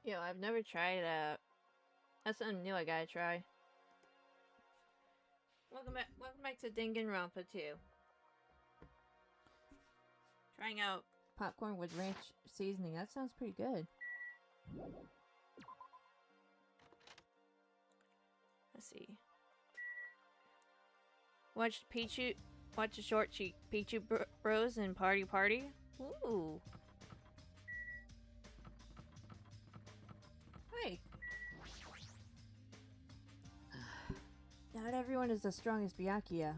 Yo, I've never tried that's something new I gotta try. Welcome back to Danganronpa 2. Trying out popcorn with ranch seasoning. That sounds pretty good. Let's see. Watch a short Pichu Bros and Party. Ooh. Hi. Not everyone is as strong as Byakuya.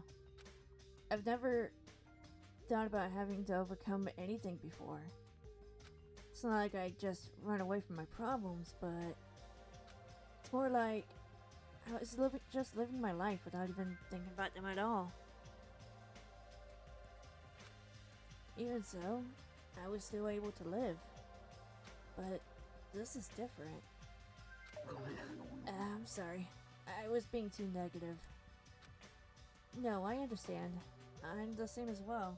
I've never thought about having to overcome anything before. It's not like I just run away from my problems, but it's more like I was just living my life without even thinking about them at all. Even so, I was still able to live. But this is different. I'm sorry. I was being too negative. No, I understand. I'm the same as well.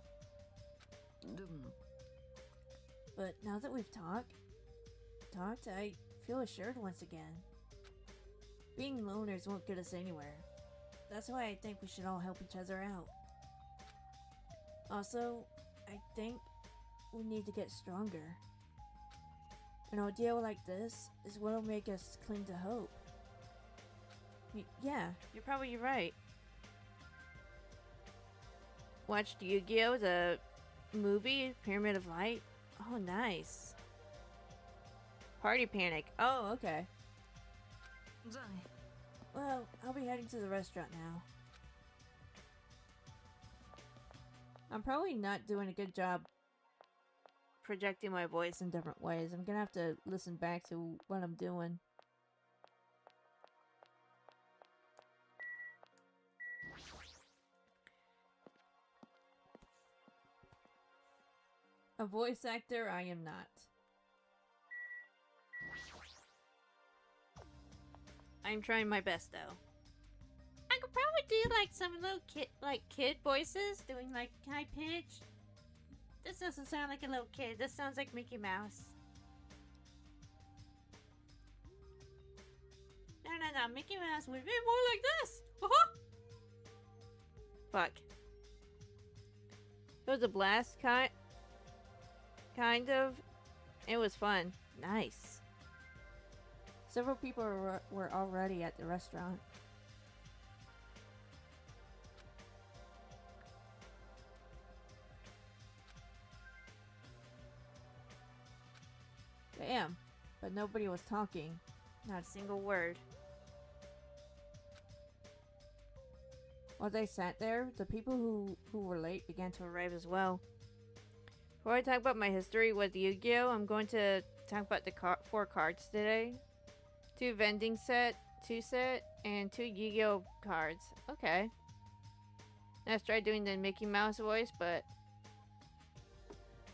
But now that we've talked, I feel assured once again. Being loners won't get us anywhere. That's why I think we should all help each other out. Also, I think we need to get stronger. An ordeal like this is what'll make us cling to hope. Yeah, you're probably right. Watched Yu-Gi-Oh! The movie, Pyramid of Light? Oh, nice. Party Panic. Oh, okay. Well, I'll be heading to the restaurant now. I'm probably not doing a good job projecting my voice in different ways. I'm gonna have to listen back to what I'm doing. A voice actor, I am not. I'm trying my best though. I could probably do like some little kid voices, doing like high pitch. This doesn't sound like a little kid. This sounds like Mickey Mouse. No. Mickey Mouse would be more like this. Fuck. It was a blast, kind of. It was fun. Nice. Several people were already at the restaurant. Damn, but nobody was talking. Not a single word. While I sat there, the people who were late began to arrive as well. Before I talk about my history with Yu-Gi-Oh! I'm going to talk about the 4 cards today. 2 vending set, 2 set, and 2 Yu-Gi-Oh! Cards. Okay. Let's try doing the Mickey Mouse voice, but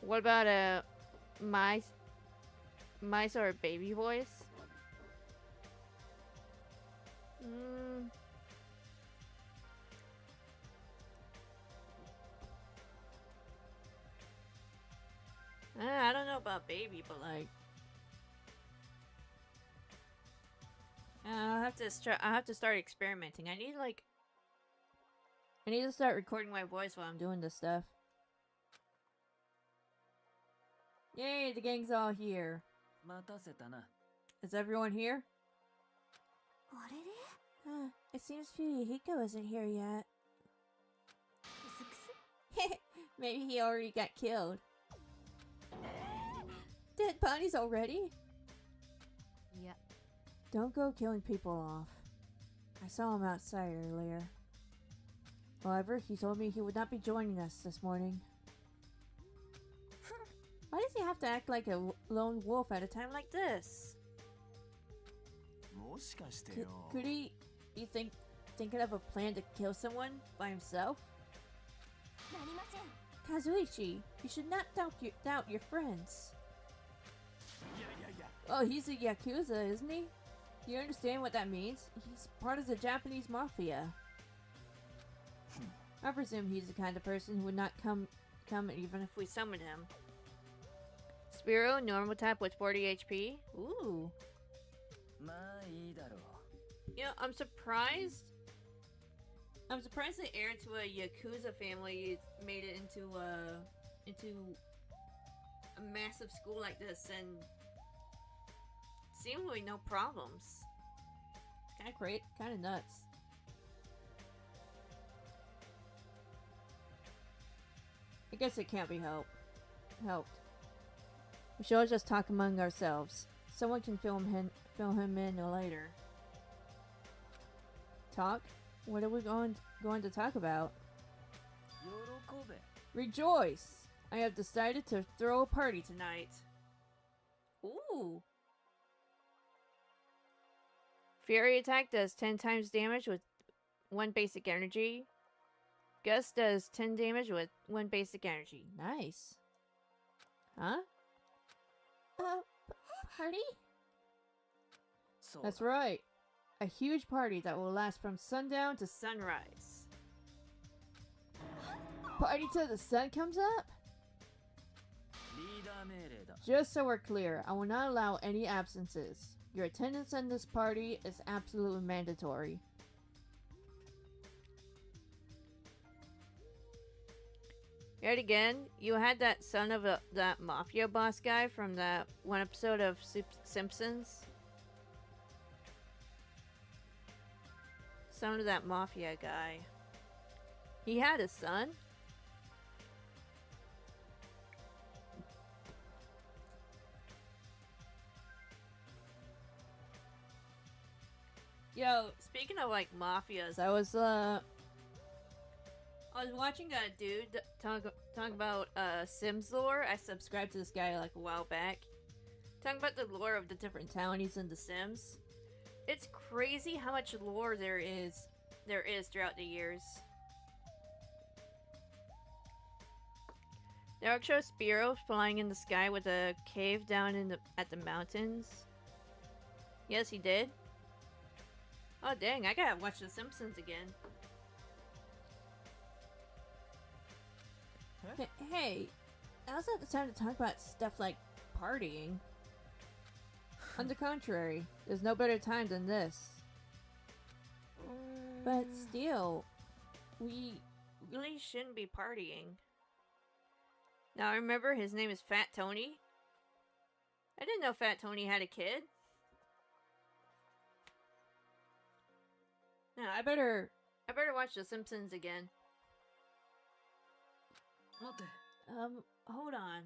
what about a mice or a baby voice? I don't know about baby, but like, I'll have to start experimenting. I need to start recording my voice while I'm doing this stuff. Yay, the gang's all here. Is everyone here? It seems Fuyuhiko isn't here yet. Maybe he already got killed. Dead bodies already? Yeah. Don't go killing people off. I saw him outside earlier. However, he told me he would not be joining us this morning. Why does he have to act like a lone wolf at a time like this? Could he be thinking of a plan to kill someone by himself? Kazuichi, you should not doubt your friends. Oh, he's a Yakuza, isn't he? Do you understand what that means? He's part of the Japanese mafia. I presume he's the kind of person who would not come even if we summoned him. Spiro, normal type with 40 HP. Ooh. You know, I'm surprised. I'm surprised the heir to a Yakuza family made it into a massive school like this and seemingly no problems. Kind of great, kind of nuts. I guess it can't be helped. We should all just talk among ourselves. Someone can fill him in later. Talk? What are we going to talk about? Rejoice! I have decided to throw a party tonight. Ooh. Fury attack does 10 times damage with 1 basic energy. Gust does 10 damage with 1 basic energy. Nice. Huh? Party? That's right. A huge party that will last from sundown to sunrise. Party till the sun comes up? Just so we're clear, I will not allow any absences. Your attendance in this party is absolutely mandatory. Yet again, you had that son of that mafia boss guy from that one episode of Simpsons. Son of that mafia guy. He had a son. Yo, speaking of like mafias, I was watching a dude talk about Sims lore. I subscribed to this guy like a while back. Talking about the lore of the different townies in The Sims. It's crazy how much lore there is throughout the years. There are show Spiro flying in the sky with a cave down at the mountains. Yes, he did. Oh dang, I gotta watch The Simpsons again. Hey, now's not the time to talk about stuff like partying. On the contrary, there's no better time than this. But still, we really shouldn't be partying. Now remember, his name is Fat Tony. I didn't know Fat Tony had a kid. No, I better watch The Simpsons again. Hold on.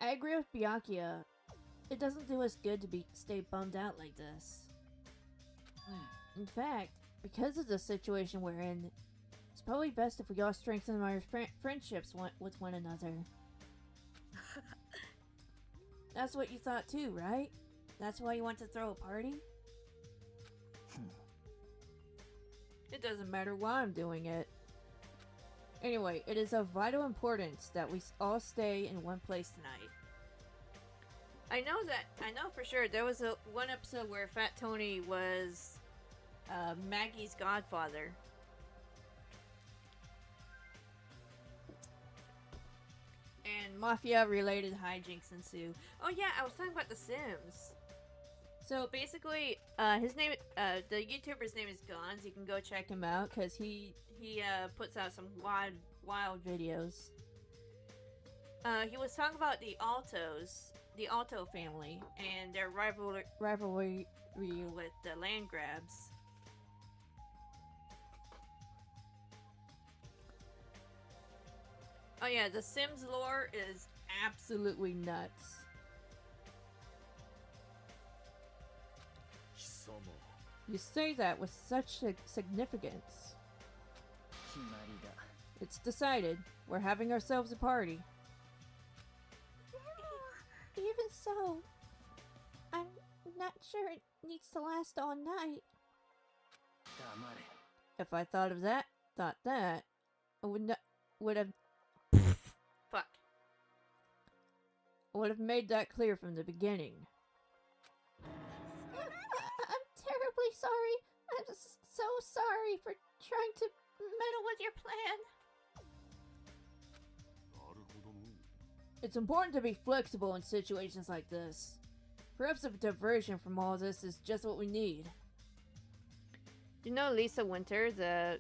I agree with Byakuya. It doesn't do us good to stay bummed out like this. In fact, because of the situation we're in, it's probably best if we all strengthen our friendships with one another. That's what you thought too, right? That's why you want to throw a party? It doesn't matter why I'm doing it. Anyway, it is of vital importance that we all stay in one place tonight. I know for sure there was one episode where Fat Tony was Maggie's godfather. And mafia-related hijinks ensue. Oh yeah, I was talking about The Sims. So basically, his name, the YouTuber's name is Gons. You can go check him out because he puts out some wild videos. He was talking about the Alto family, and their rivalry with the land grabs. Oh yeah, the Sims lore is absolutely nuts. You say that with such significance. It's decided. We're having ourselves a party. Even so, I'm not sure it needs to last all night. If I thought that, I would have fuck. I would have made that clear from the beginning. I'm terribly sorry. I'm so sorry for trying to meddle with your plan. It's important to be flexible in situations like this. Perhaps a diversion from all this is just what we need. You know Lisa Winter, the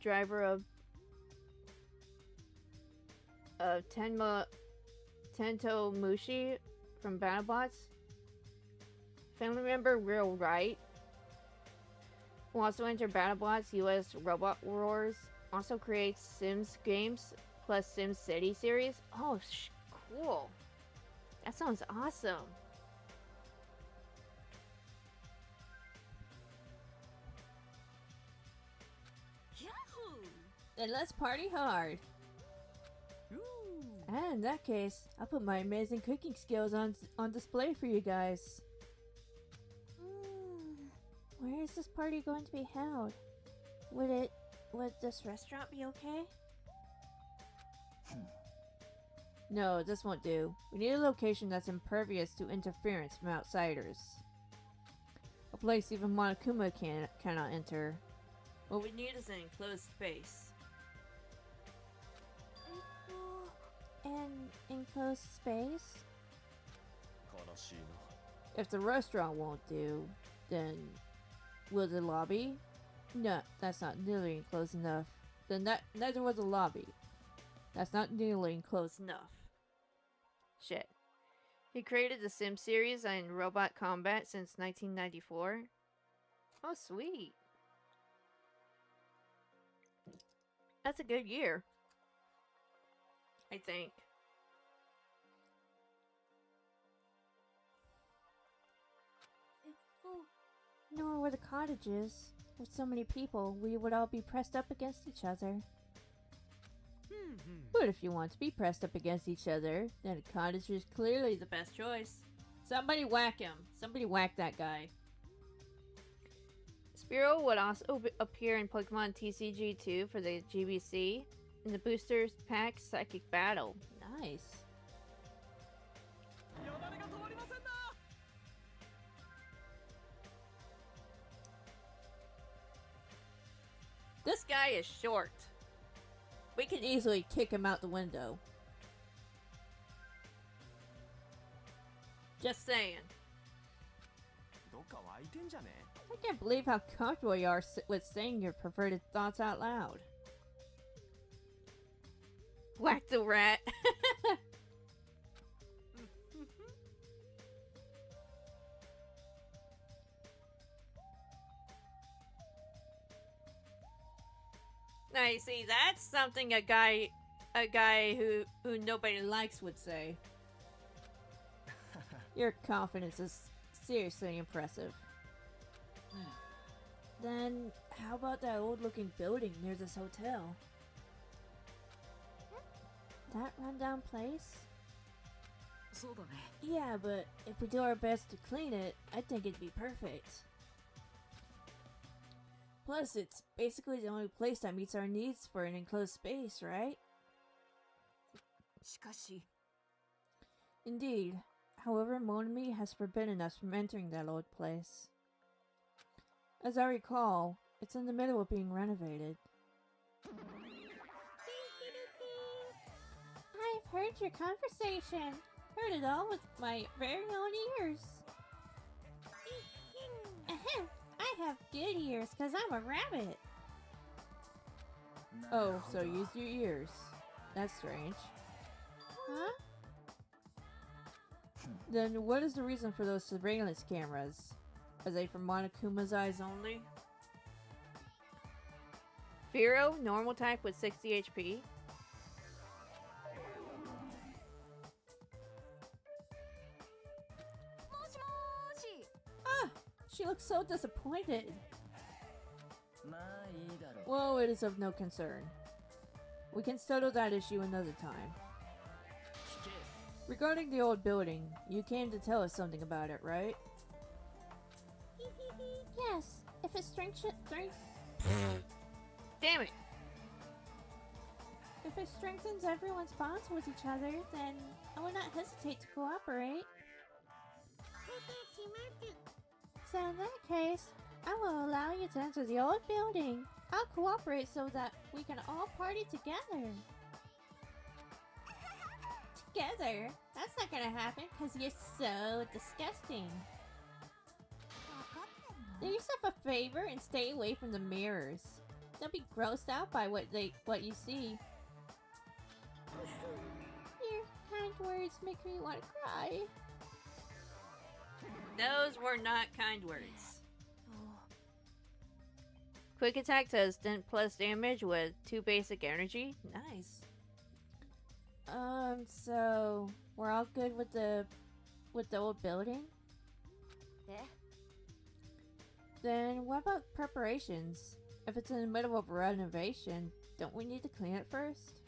driver of Tento Mushi from BattleBots? Family member Real Right, who also entered BattleBots US Robot Wars, also creates Sims games plus Sim City series. Oh, cool. That sounds awesome. Yahoo! Then let's party hard. And in that case, I'll put my amazing cooking skills on display for you guys. Where is this party going to be held? Would this restaurant be okay? No, this won't do. We need a location that's impervious to interference from outsiders. A place even Monokuma cannot enter. What we need is an enclosed space. An enclosed space? If the restaurant won't do, then will the lobby? No, that's not nearly close enough. Then neither will the lobby. That's not nearly close enough. Shit. He created the Sim series and Robot Combat since 1994. Oh, sweet. That's a good year, I think. Nor were the cottages. With so many people, we would all be pressed up against each other. But if you want to be pressed up against each other, then a cottage is clearly the best choice. Somebody whack him. Somebody whack that guy. Spearow would also appear in Pokemon TCG2 for the GBC in the Boosters Pack Psychic Battle. Nice. This guy is short. We can easily kick him out the window. Just saying. I can't believe how comfortable you are with saying your perverted thoughts out loud. Whack the rat. Now you see, that's something a guy who nobody likes would say. Your confidence is seriously impressive. Then, how about that old-looking building near this hotel? That rundown place? Yeah, but if we do our best to clean it, I think it'd be perfect. Plus, it's basically the only place that meets our needs for an enclosed space, right? Indeed. However, Monami has forbidden us from entering that old place. As I recall, it's in the middle of being renovated. I've heard your conversation. Heard it all with my very own ears. Ahem. I have good ears because I'm a rabbit. Oh, so use your ears. That's strange. Huh? Then what is the reason for those surveillance cameras? Are they for Monokuma's eyes only? Firo, normal type with 60 HP. Ah! She looks so disappointed. Well, it is of no concern. We can settle that issue another time. Regarding the old building, you came to tell us something about it, right? Yes, if it strengthens Damn it! if it strengthens everyone's bonds with each other, then I would not hesitate to cooperate. So in that case, I will allow you to enter the old building. I'll cooperate so that we can all party together. together. That's not gonna happen because you're so disgusting. Do yourself a favor and stay away from the mirrors. Don't be grossed out by what you see. Your kind words make me want to cry. Those were not kind words. Quick attack does stint plus damage with 2 basic energy. Nice. So we're all good with the old building? Yeah. Then what about preparations? If it's in the middle of a renovation, don't we need to clean it first?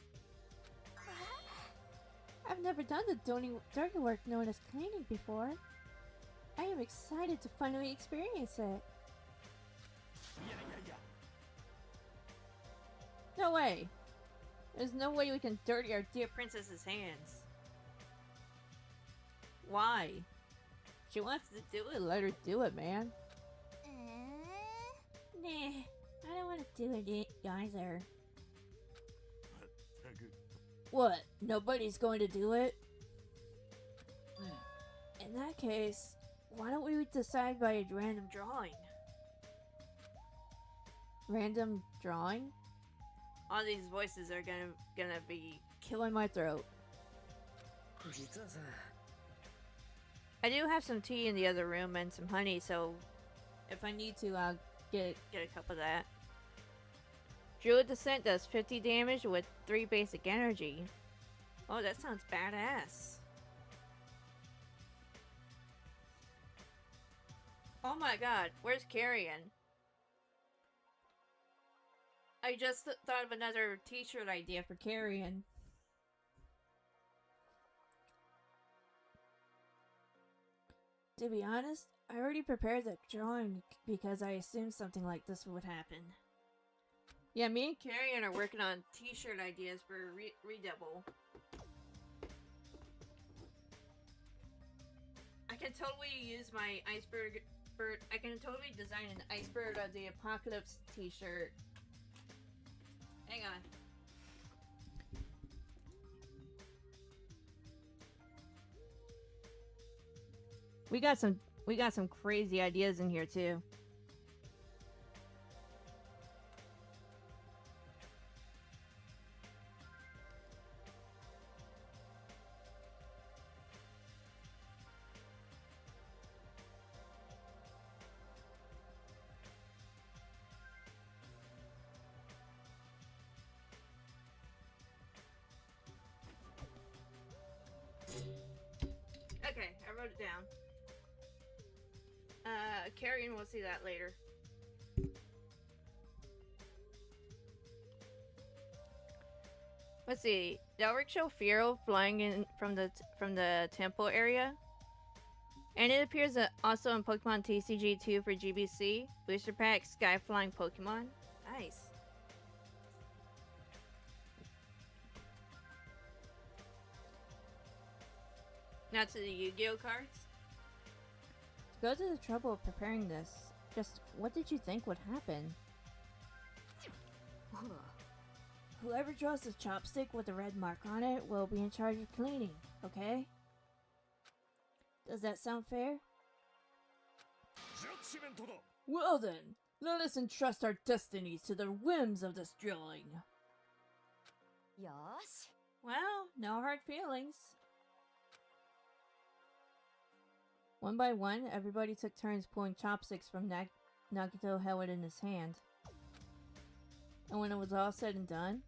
I've never done the dirty work known as cleaning before. I am excited to finally experience it. No way! There's no way we can dirty our dear Princess's hands. Why? She wants to do it, let her do it, man. Nah, I don't want to do it either. What? Nobody's going to do it? In that case, why don't we decide by a random drawing? Random drawing? All these voices are gonna be Killing my throat. I do have some tea in the other room and some honey, so If I need to, I'll get a cup of that. Druid Descent does 50 damage with 3 basic energy. Oh, that sounds badass. Oh my god, where's Carrion? I just thought of another t-shirt idea for Carrion. To be honest, I already prepared the drawing because I assumed something like this would happen. Yeah, me and Carrion are working on t-shirt ideas for Redouble. I can totally use my iceberg bird. I can totally design an Iceberg of the Apocalypse t-shirt. Hang on. We got some crazy ideas in here too. Okay, I wrote it down. Carrion will see that later. Let's see. Delric show Firo flying in from the temple area. And it appears also in Pokemon TCG 2 for GBC. Booster Pack Sky Flying Pokemon. Nice. Now to the Yu-Gi-Oh cards. To go to the trouble of preparing this, just what did you think would happen? Whoever draws the chopstick with the red mark on it will be in charge of cleaning, okay? Does that sound fair? Well then, let us entrust our destinies to the whims of this drawing. Yosh. Well, no hard feelings. One by one, everybody took turns pulling chopsticks from Nagito held it in his hand. And when it was all said and done,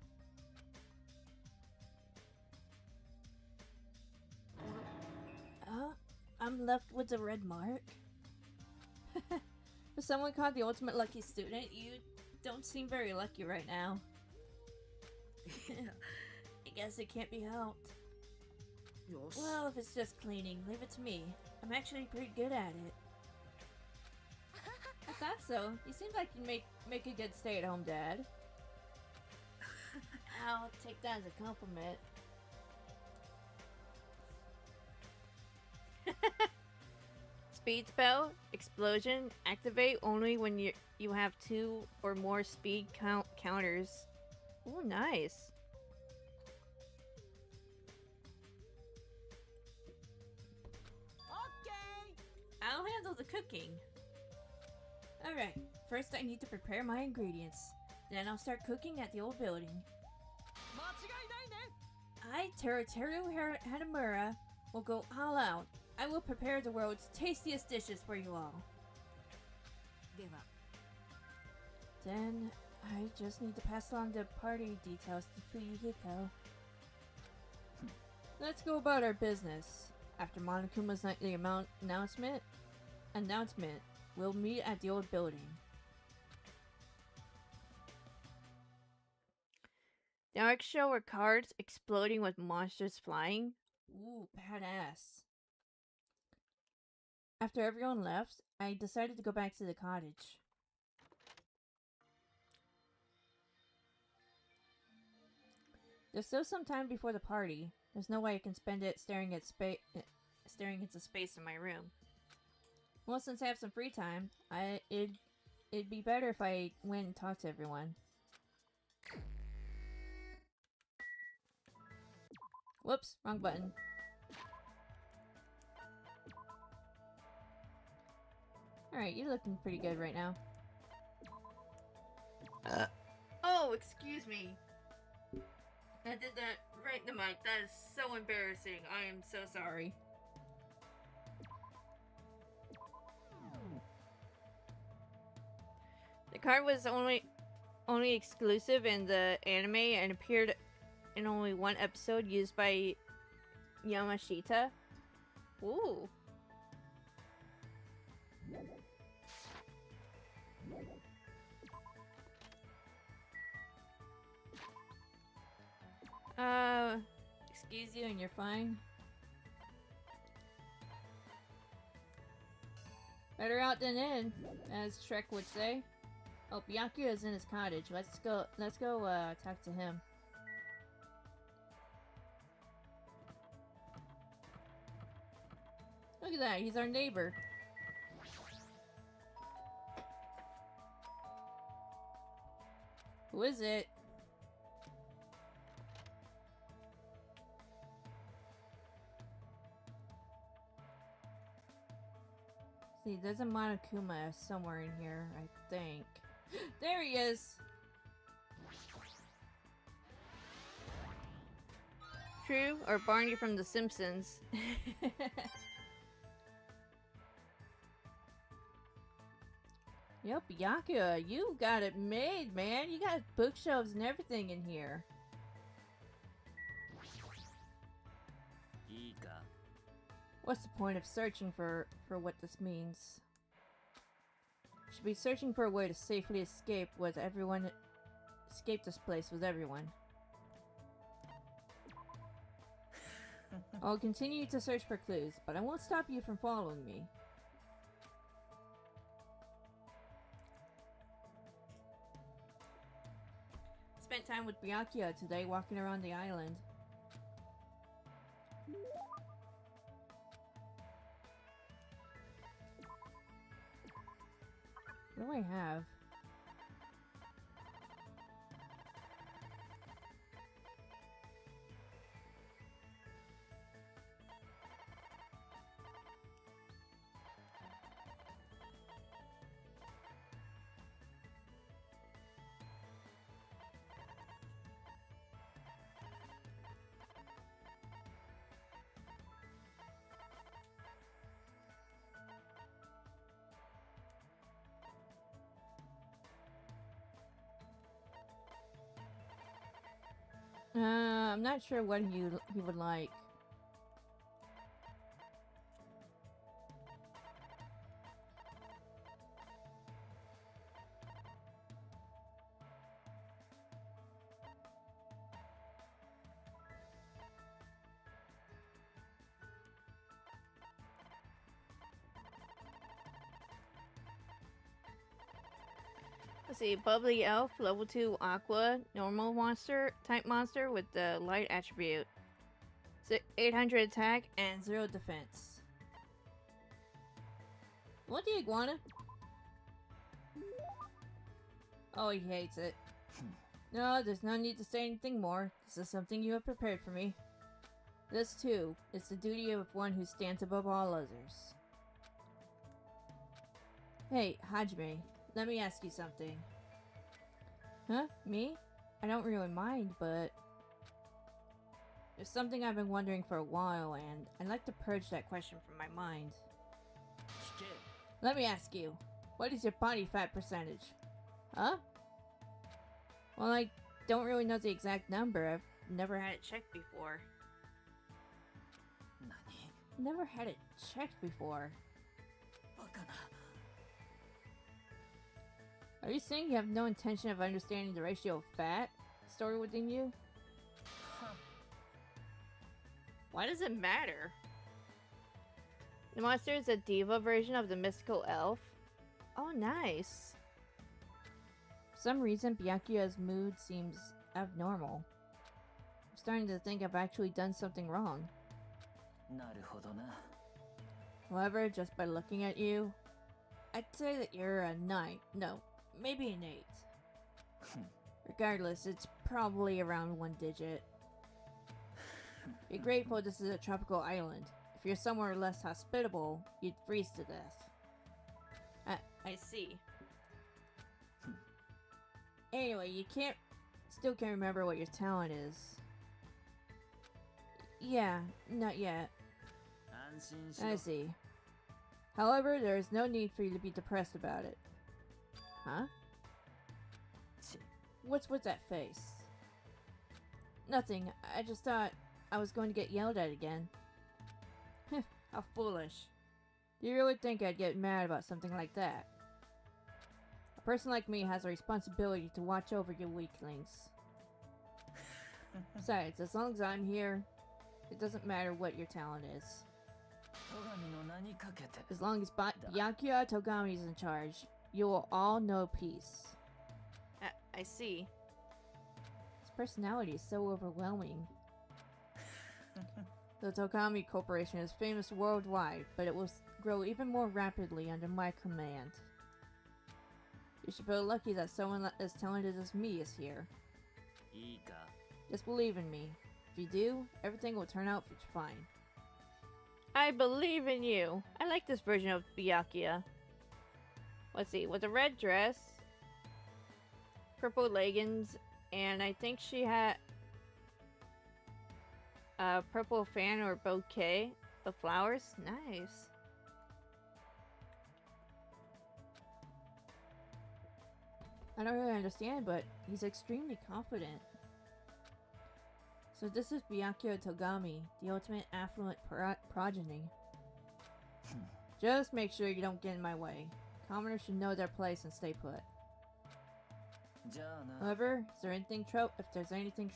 I'm left with the red mark. For someone called the ultimate lucky student, you don't seem very lucky right now. I guess it can't be helped. Yosh. Well, if it's just cleaning, leave it to me. I'm actually pretty good at it. I thought so. You seem like you make a good stay-at-home dad. I'll take that as a compliment. Speed spell, explosion, activate only when you have 2 or more speed counters. Oh, nice. I'll handle the cooking. Alright, first I need to prepare my ingredients. Then I'll start cooking at the old building. I, Teruteru Hanamura, will go all out. I will prepare the world's tastiest dishes for you all. Then, I just need to pass along the party details to Fuyuhiko. Let's go about our business. After Monokuma's nightly announcement, we'll meet at the old building. The arc show were cards exploding with monsters flying. Ooh, badass. After everyone left, I decided to go back to the cottage. There's still some time before the party. There's no way I can spend it staring into space in my room. Well, since I have some free time, it'd be better if I went and talked to everyone. Whoops, wrong button. Alright, you're looking pretty good right now. Oh, excuse me. I did that right in the mic. That is so embarrassing. I am so sorry. The card was only exclusive in the anime and appeared in only one episode used by Yamashita. Ooh. Excuse you and you're fine. Better out than in, as Shrek would say. Oh, Byakuya is in his cottage. Let's go talk to him. Look at that, he's our neighbor. Who is it? See, there's a Monokuma somewhere in here, I think. There he is! True, or Barney from The Simpsons. Yo, Byakuya, you got it made, man. You got bookshelves and everything in here. What's the point of searching for what this means? Should be searching for a way to safely escape this place with everyone. I'll continue to search for clues, but I won't stop you from following me. Spent time with Byakuya today walking around the island. What do I have? I'm not sure what he would like. Let's see, Bubbly Elf, level 2 Aqua, normal type monster with the light attribute. 800 attack And 0 defense. What, the iguana? Oh, he hates it. No, there's no need to say anything more. This is something you have prepared for me. This, too, is the duty of one who stands above all others. Hey, Hajime, let me ask you something. Huh? Me? I don't really mind, but there's something I've been wondering for a while, and I'd like to purge that question from my mind. Let me ask you, what is your body fat percentage? Huh? Well, I don't really know the exact number. I've never had it checked before. Never had it checked before. Are you saying you have no intention of understanding the ratio of fat stored within you? Why does it matter? The monster is a diva version of the mystical elf. Oh, nice. For some reason, Byakuya's mood seems abnormal. I'm starting to think I've actually done something wrong. However, just by looking at you, I'd say that you're a 9. No, maybe an 8. Regardless, it's probably around 1 digit. Be grateful this is a tropical island. If you're somewhere less hospitable, you'd freeze to death. I see. Anyway, you still can't remember what your talent is. Yeah, not yet. I see. However, there is no need for you to be depressed about it. Huh? What's with that face? Nothing. I just thought I was going to get yelled at again. How foolish. Do you really think I'd get mad about something like that? A person like me has a responsibility to watch over your weaklings. Besides, as long as I'm here, it doesn't matter what your talent is. As long as Byakuya Togami is in charge, you will all know peace. I see. His personality is so overwhelming. The Togami Corporation is famous worldwide, but it will grow even more rapidly under my command. You should feel lucky that someone as talented as me is here. Just believe in me. If you do, everything will turn out fine. I believe in you. I like this version of Byakuya. Let's see, with a red dress, purple leggings, and I think she had a purple fan or bouquet of flowers. Nice. I don't really understand, but he's extremely confident. So this is Byakuya Togami, the ultimate affluent progeny. Just make sure you don't get in my way. Commoners should know their place and stay put. However, if there's anything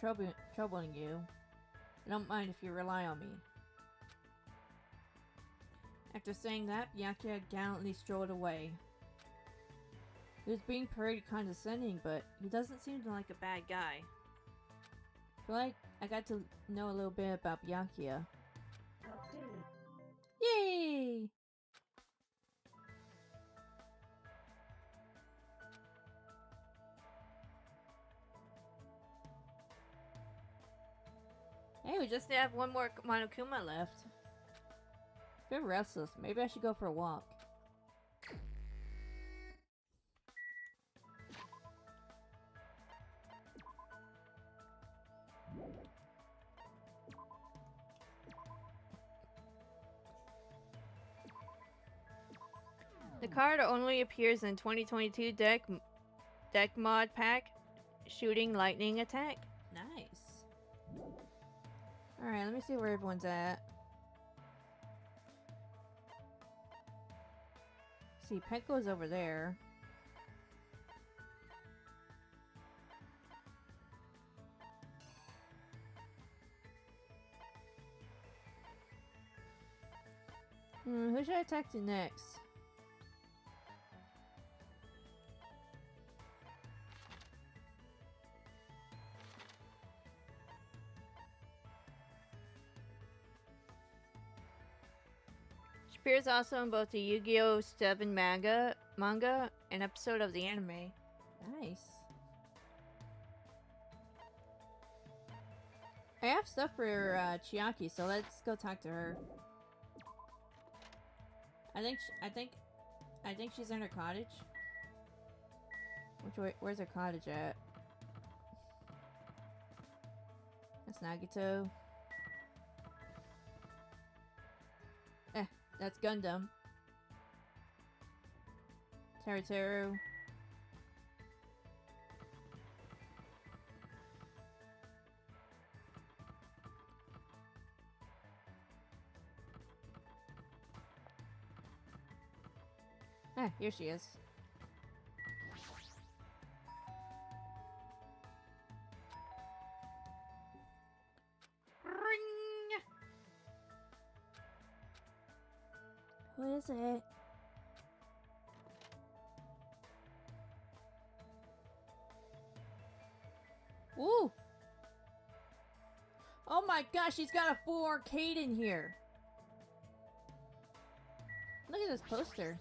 troubling you, I don't mind if you rely on me. After saying that, Byakuya gallantly strolled away. He was being pretty condescending, but he doesn't seem like a bad guy. I feel like I got to know a little bit about Byakuya. Yay! Hey, we just have one more Monokuma left. A bit restless. Maybe I should go for a walk. The card only appears in 2022 deck mod pack, shooting lightning attack. Nice. Alright, let me see where everyone's at. See, Penko's over there. Who should I talk to next? She appears also in both the Yu-Gi-Oh! 7 manga and episode of the anime. Nice. I have stuff for Chiaki, so let's go talk to her. I I think she's in her cottage. Which way? Where's her cottage at? That's Nagito. That's Gundam. Teruteru. Here she is. Ring! Who is it? Ooh! Oh my gosh, she's got a full arcade in here. Look at this poster.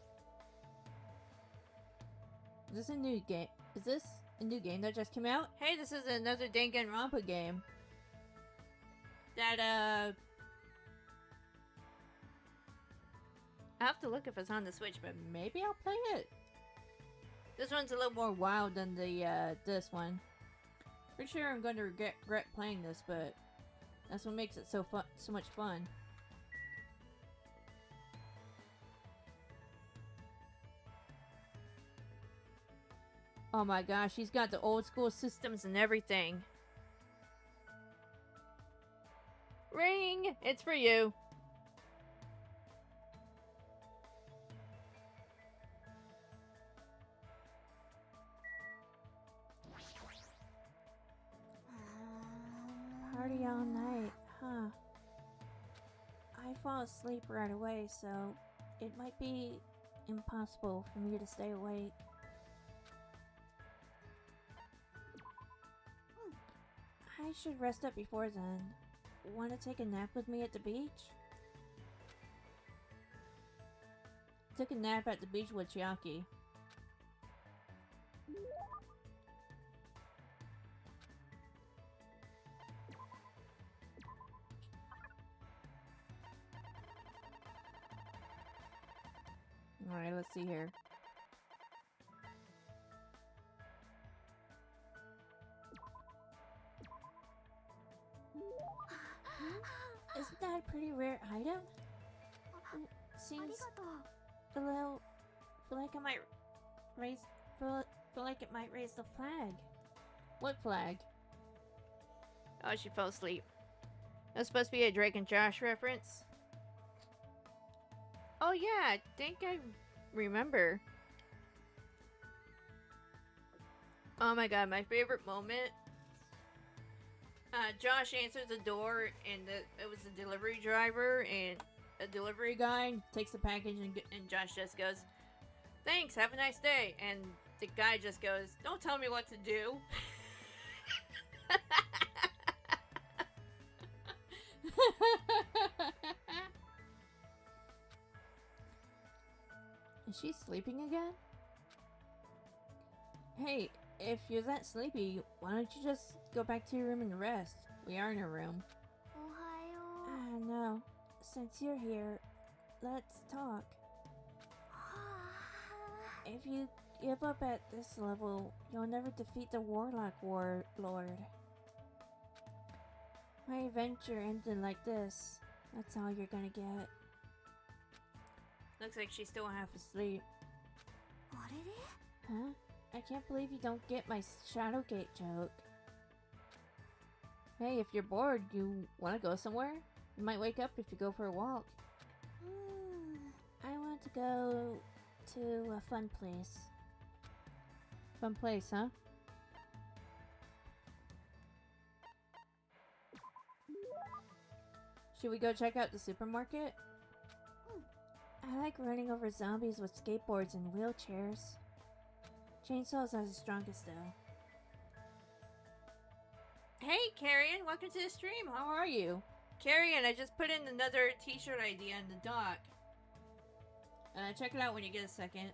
Is this a new game? Is this a new game that just came out? Hey, this is another Danganronpa game. That, I have to look if it's on the Switch, but maybe I'll play it. This one's a little more wild than the, this one. Pretty sure I'm going to regret playing this, but that's what makes it so much fun. Oh my gosh, she's got the old school systems and everything. Ring! It's for you. Party all night, huh? I fall asleep right away, so it might be impossible for me to stay awake. I should rest up before then. Want to take a nap with me at the beach? Took a nap at the beach with Chiaki. Alright, let's see here. Isn't that a pretty rare item? Seems a little... feel like I might raise... feel like it might raise the flag. What flag? Oh, she fell asleep. That's supposed to be a Drake and Josh reference. Oh yeah, I think I remember. Oh my god, my favorite moment. Josh answers the door, and it was the delivery driver, and a delivery guy takes the package, and Josh just goes, "Thanks, have a nice day." And the guy just goes, "Don't tell me what to do." Is she sleeping again? Hey, if you're that sleepy, why don't you just go back to your room and rest? We are in your room. No. Since you're here, let's talk. If you give up at this level, you'll never defeat the Warlock Warlord. My adventure ended like this. That's all you're gonna get. Looks like she's still half Asleep. Huh? I can't believe you don't get my Shadowgate joke. Hey, if you're bored, you wanna go somewhere? You might wake up if you go for a walk. I want to go to a fun place. Fun place, huh? Should we go check out the supermarket? I like running over zombies with skateboards and wheelchairs. Chainsaws are the strongest though. Hey, Carrion, welcome to the stream. How are you? Carrion, I just put in another t-shirt idea in the doc. Check it out when you get a second.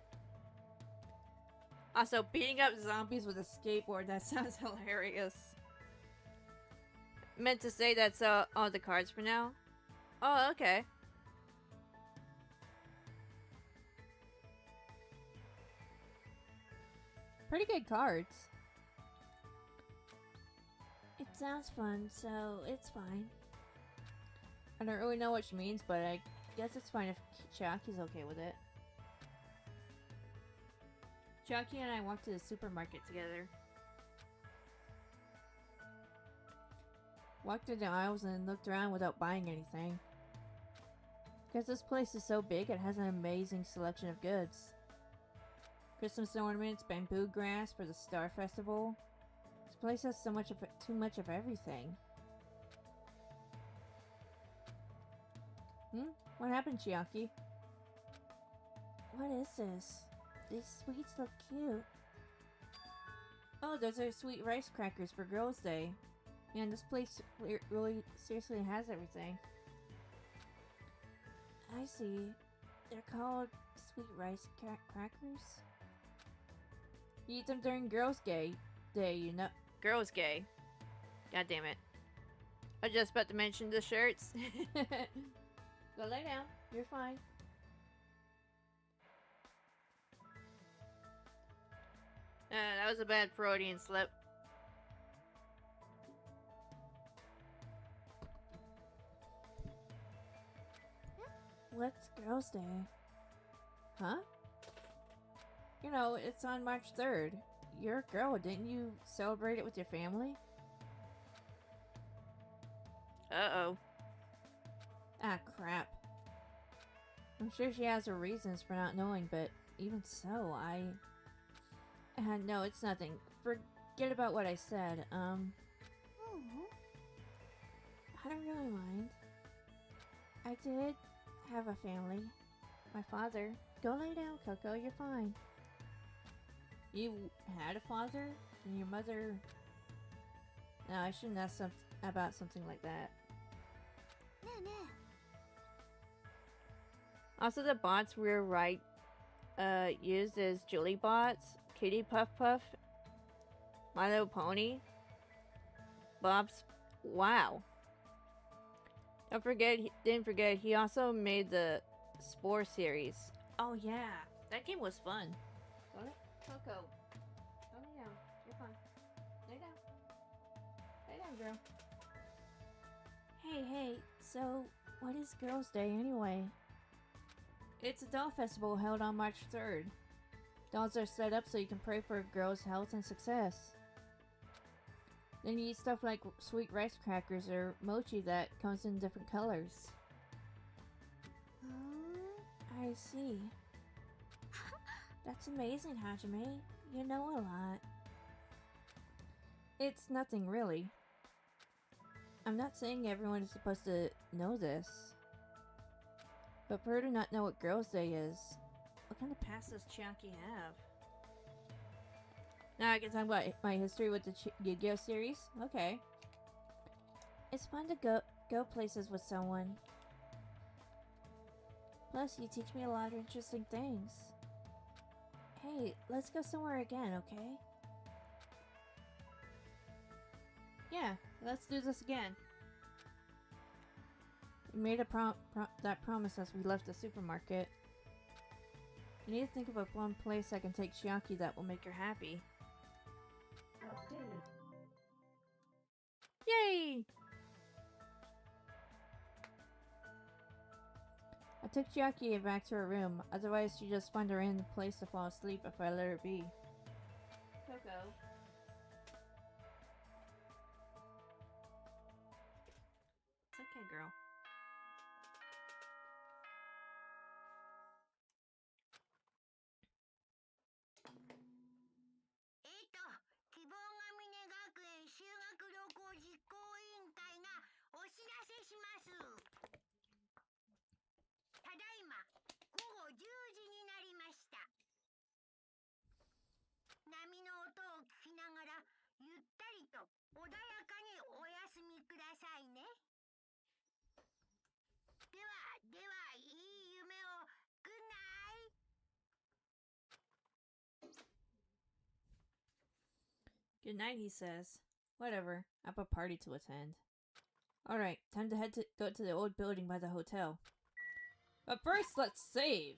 Also, beating up zombies with a skateboard, that sounds hilarious. Meant to say that's all the cards for now. Oh, okay. pretty good cards. It sounds fun, so it's fine. I don't really know what she means, but I guess it's fine if Chiaki's okay with it. Chiaki and I walked to the supermarket together. Walked through the aisles and looked around without buying anything. Because this place is so big, it has an amazing selection of goods. Christmas ornaments, bamboo grass for the Star Festival. This place has so much of it, too much of everything. What happened, Chiaki? What is this? These sweets look cute. Oh, those are sweet rice crackers for Girls' Day. Man, this place really seriously has everything. I see. They're called sweet rice crackers. You eat them during Girls' Day, you know. Girls' Gay. God damn it. I was just about to mention the shirts. Go lay down. You're fine. That was a bad Freudian slip. What's Girls' Day? Huh? You know, it's on March 3rd. You're a girl, didn't you celebrate it with your family? Uh-oh. Ah, crap. I'm sure she has her reasons for not knowing, but even so, no, it's nothing. Forget about what I said. I don't really mind. I did have a family. My father. Go lay down, Coco. You're fine. You had a father? And your mother... No, I shouldn't ask about something like that. Also, the bots we were used as Julie bots, Kitty Puff Puff, My Little Pony, Bob's. Wow. Didn't forget, he also made the Spore series. Oh yeah, that game was fun. Coco, go lay down. You're fine. Lay down. Lay down, girl. Hey, so what is Girls' Day anyway? It's a doll festival held on March 3rd. Dolls are set up so you can pray for a girl's health and success. Then you eat stuff like sweet rice crackers or mochi that comes in different colors. I see. That's amazing, Hajime. You know a lot. It's nothing really. I'm not saying everyone is supposed to know this. But for her to not know what Girls' Day is, what kind of past does Chiaki have? Now I can talk about my history with the Yu-Gi-Oh series? Okay. It's fun to go places with someone. Plus, you teach me a lot of interesting things. Hey, let's go somewhere again, okay? Yeah, let's do this again. We made a that promise as we left the supermarket. I need to think of one place I can take Chiaki that will make her happy. Yay! I took Chiaki back to her room, otherwise she'd just find her in a place to fall asleep if I let her be. Coco. It's okay, girl. Good night, he says. Whatever, I have a party to attend. Alright, time to go to the old building by the hotel. But first, let's save!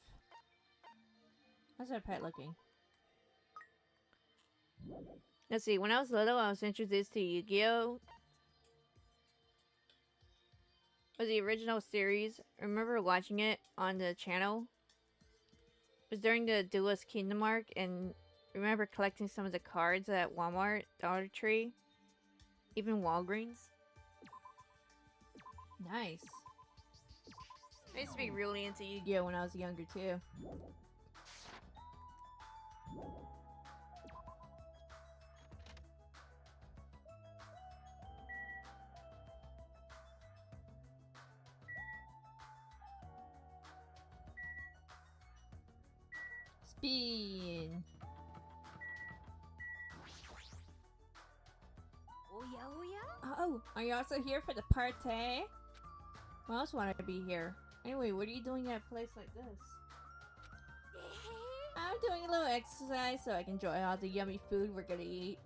How's our pet looking? Let's see, when I was little, I was introduced to Yu-Gi-Oh! Was the original series. I remember watching it on the channel. It was during the Duelist Kingdom arc, and I remember collecting some of the cards at Walmart, Dollar Tree, even Walgreens. Nice. I used to be really into Yu-Gi-Oh! Yeah, when I was younger too. Spin. Oya oya? Oh, are you also here for the party? Who else wanted to be here? Anyway, what are you doing at a place like this? I'm doing a little exercise so I can enjoy all the yummy food we're gonna eat.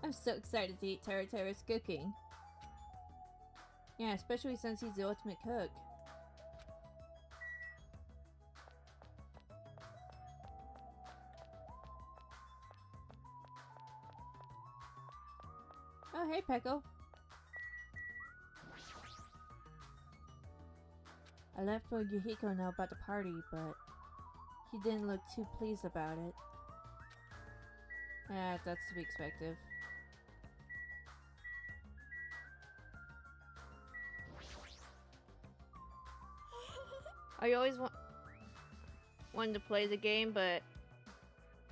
I'm so excited to eat Tara's cooking. Yeah, especially since he's the ultimate cook. Oh, hey, Peko. I let Yukiko know about the party, but he didn't look too pleased about it. Yeah, that's to be expected. I always wanted to play the game, but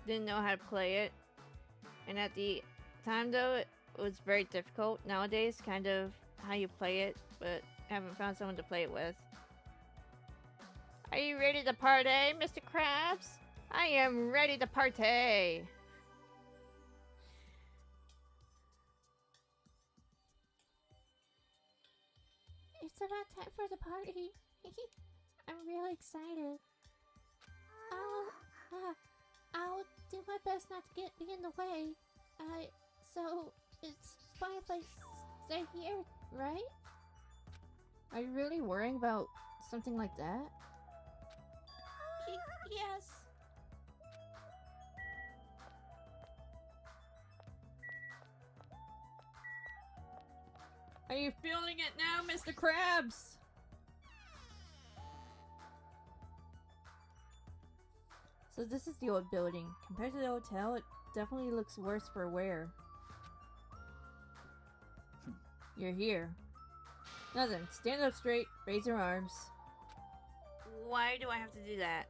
didn't know how to play it. And at the time, though, it was very difficult. Nowadays, kind of how you play it, but haven't found someone to play it with. Are you ready to party, Mr. Krabs? I am ready to party! It's about time for the party. I'm really excited. I'll do my best not to get in the way. So it's fine if I stay here, right? Are you really worrying about something like that? Yes. Are you feeling it now, Mr. Krabs? So this is the old building. Compared to the hotel, it definitely looks worse for wear. You're here. Nothing. Stand up straight, raise your arms. Why do I have to do that?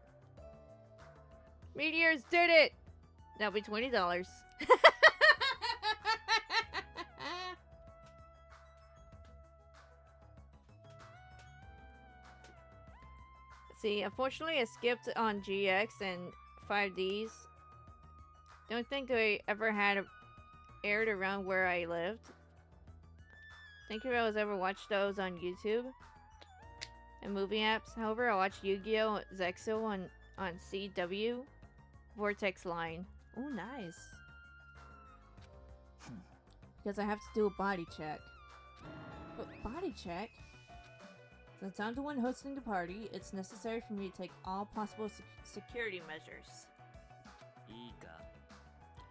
Meteors did it! That'll be $20. See, unfortunately I skipped on GX and 5Ds. Don't think they ever had aired around where I lived. Think if I was ever watched those on YouTube and movie apps. However, I watched Yu-Gi-Oh! Zexo on CW Vortex Line. Oh, nice. Because I have to do a body check. But body check? Since I'm the one hosting the party, it's necessary for me to take all possible security measures.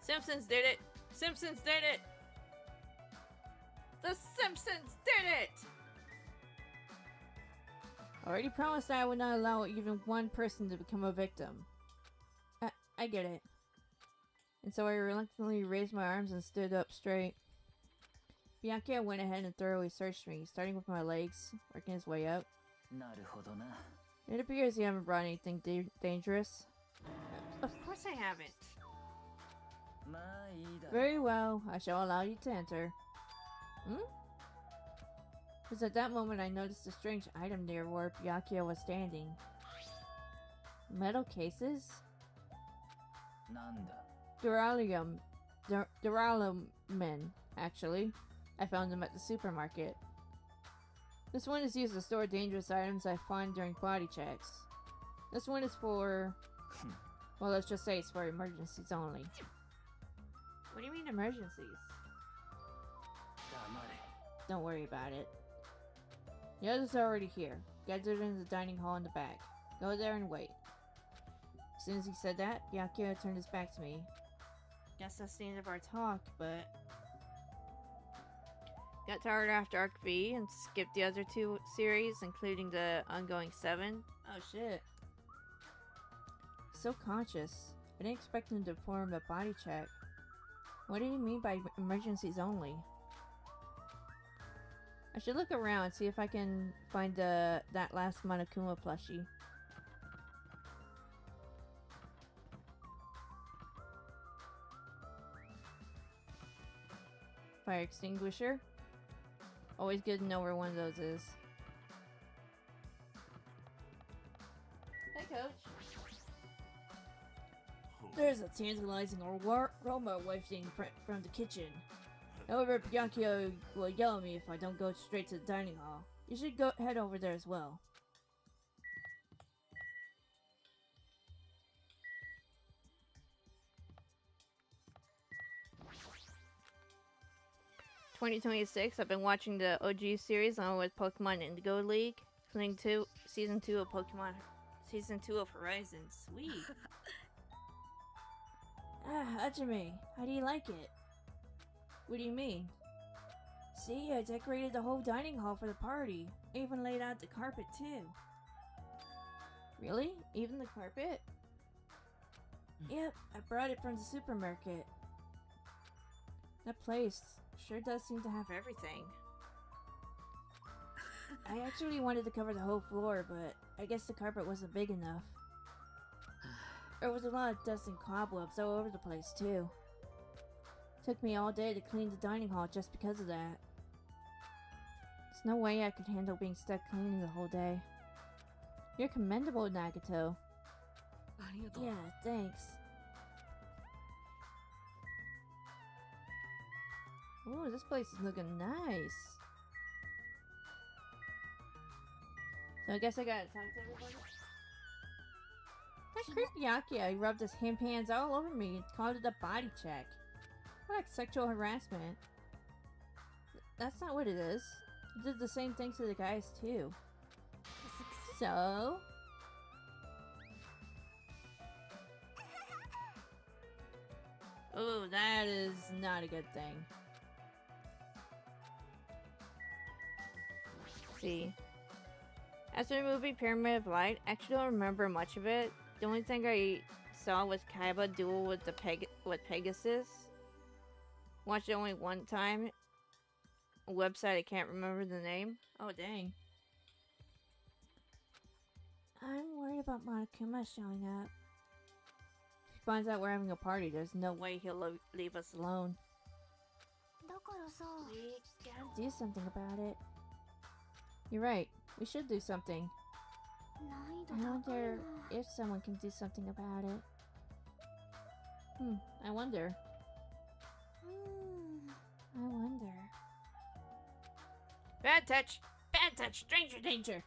Simpsons did it! Simpsons did it! The Simpsons did it! I already promised I would not allow even one person to become a victim. I get it. And so I reluctantly raised my arms and stood up straight. Bianca went ahead and thoroughly searched me, starting with my legs, working his way up. It appears you haven't brought anything dangerous. Of course I haven't. Very well, I shall allow you to enter. Because at that moment I noticed a strange item near where Byakuya was standing. Metal cases? Duralium men, actually. I found them at the supermarket. This one is used to store dangerous items I find during body checks. This one is for... well, let's just say it's for emergencies only. What do you mean emergencies? Don't worry about it. The others are already here, gathered in the dining hall in the back. Go there and wait. As soon as he said that, Byakuya turned his back to me. guess that's the end of our talk, but... Got tired after Arc V and skipped the other 2 series, including the ongoing 7. Oh shit. So conscious. I didn't expect him to perform a body check. What did he mean by emergencies only? I should look around and see if I can find that last Monokuma plushie. Fire extinguisher. Always good to know where one of those is. Hey, Coach. There's a tantalizing aroma wafting from the kitchen. However, Bianchio will yell at me if I don't go straight to the dining hall. You should go head over there as well. $2026. I've been watching the OG series along with Pokemon Indigo League, including Season 2 of Pokemon, Season 2 of Horizon. Sweet. Hajime, how do you like it? What do you mean? See, I decorated the whole dining hall for the party. I even laid out the carpet too. Really? Even the carpet? Yep, I brought it from the supermarket. That place sure does seem to have everything. I actually wanted to cover the whole floor, but I guess the carpet wasn't big enough. There was a lot of dust and cobwebs all over the place too. Took me all day to clean the dining hall just because of that. There's no way I could handle being stuck cleaning the whole day. You're commendable, Nagato. Yeah, thanks. Ooh, this place is looking nice. So I guess I gotta talk to everybody. That creepy Yakia rubbed his hands all over me and called it a body check. Like sexual harassment. That's not what it is. He did the same thing to the guys too. So? Oh, that is not a good thing. See. As for the movie Pyramid of Light, I actually don't remember much of it. The only thing I saw was Kaiba duel with Pegasus. Watched it only one time. A website I can't remember the name. Oh dang. I'm worried about Monokuma showing up. If he finds out we're having a party, there's no way he'll leave us alone. We gotta do something about it. You're right. We should do something. I wonder if someone can do something about it. I wonder. I wonder. Bad touch! Bad touch! Stranger danger!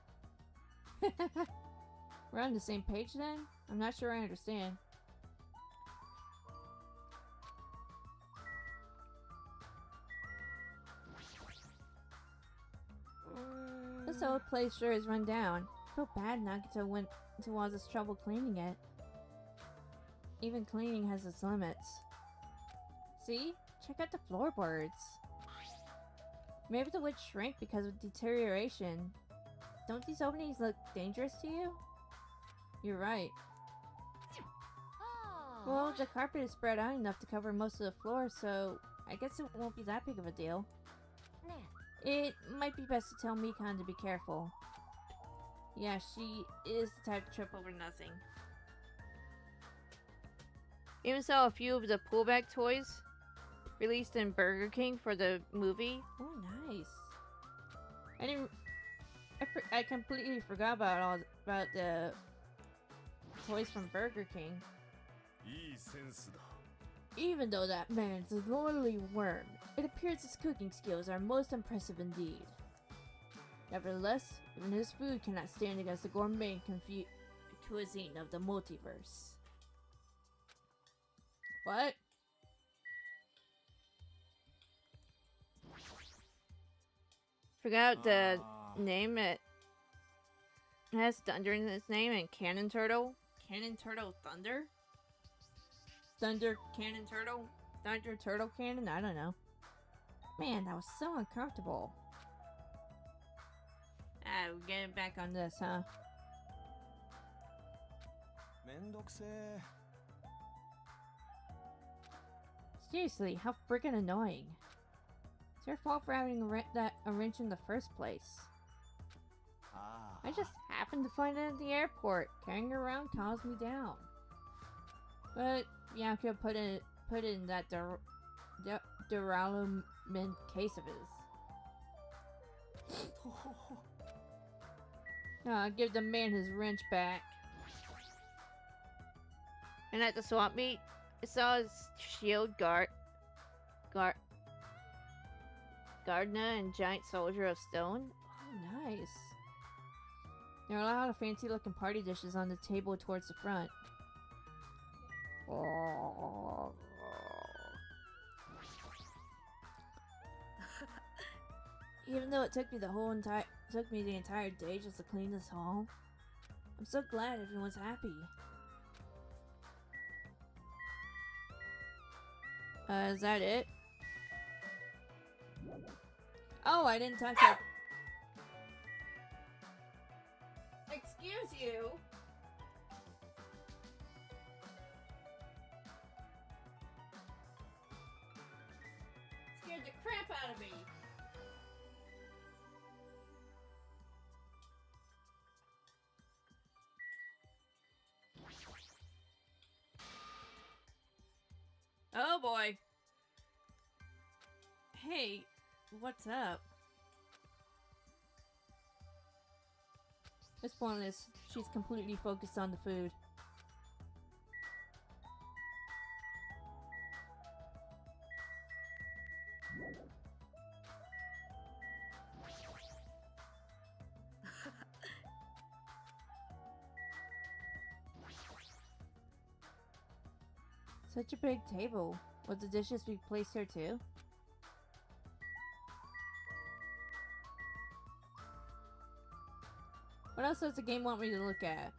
We're on the same page then? I'm not sure I understand. This old place sure is run down. I feel bad Nagito went to all this trouble cleaning it. Even cleaning has its limits. See? Check out the floorboards. Maybe the wood shrank because of deterioration. Don't these openings look dangerous to you? You're right. Well, the carpet is spread out enough to cover most of the floor, so I guess it won't be that big of a deal. It might be best to tell Mikan to be careful. Yeah, she is the type to trip over nothing. Even saw a few of the pullback toys released in Burger King for the movie. Oh, nice. I completely forgot about the toys from Burger King. Even though that man's a lordly worm, it appears his cooking skills are most impressive indeed. Nevertheless, even his food cannot stand against the gourmet cuisine of the multiverse. What? Forgot the name. It has Thunder in its name and Cannon Turtle. Cannon Turtle Thunder? Thunder Cannon Turtle? Thunder turtle cannon? I don't know. Man, that was so uncomfortable. Ah, we're getting back on this, huh? Seriously, how freaking annoying. It's your fault for having a wrench in the first place. I just happened to find it at the airport. Carrying it around calms me down. But yeah, I could put it in that duralumin case of his. Give the man his wrench back. And at the swap meet, I saw his shield Gardner and giant soldier of stone. Oh, nice. There are a lot of fancy looking party dishes on the table towards the front. Even though it took me the entire day just to clean this hall, I'm so glad everyone's happy. Is that it? Oh, I didn't touch it. Excuse you. Scared the crap out of me. Oh boy. Hey, what's up? It's pointless. She's completely focused on the food. Such a big table. Would the dishes be placed here too? What else does the game want me to look at?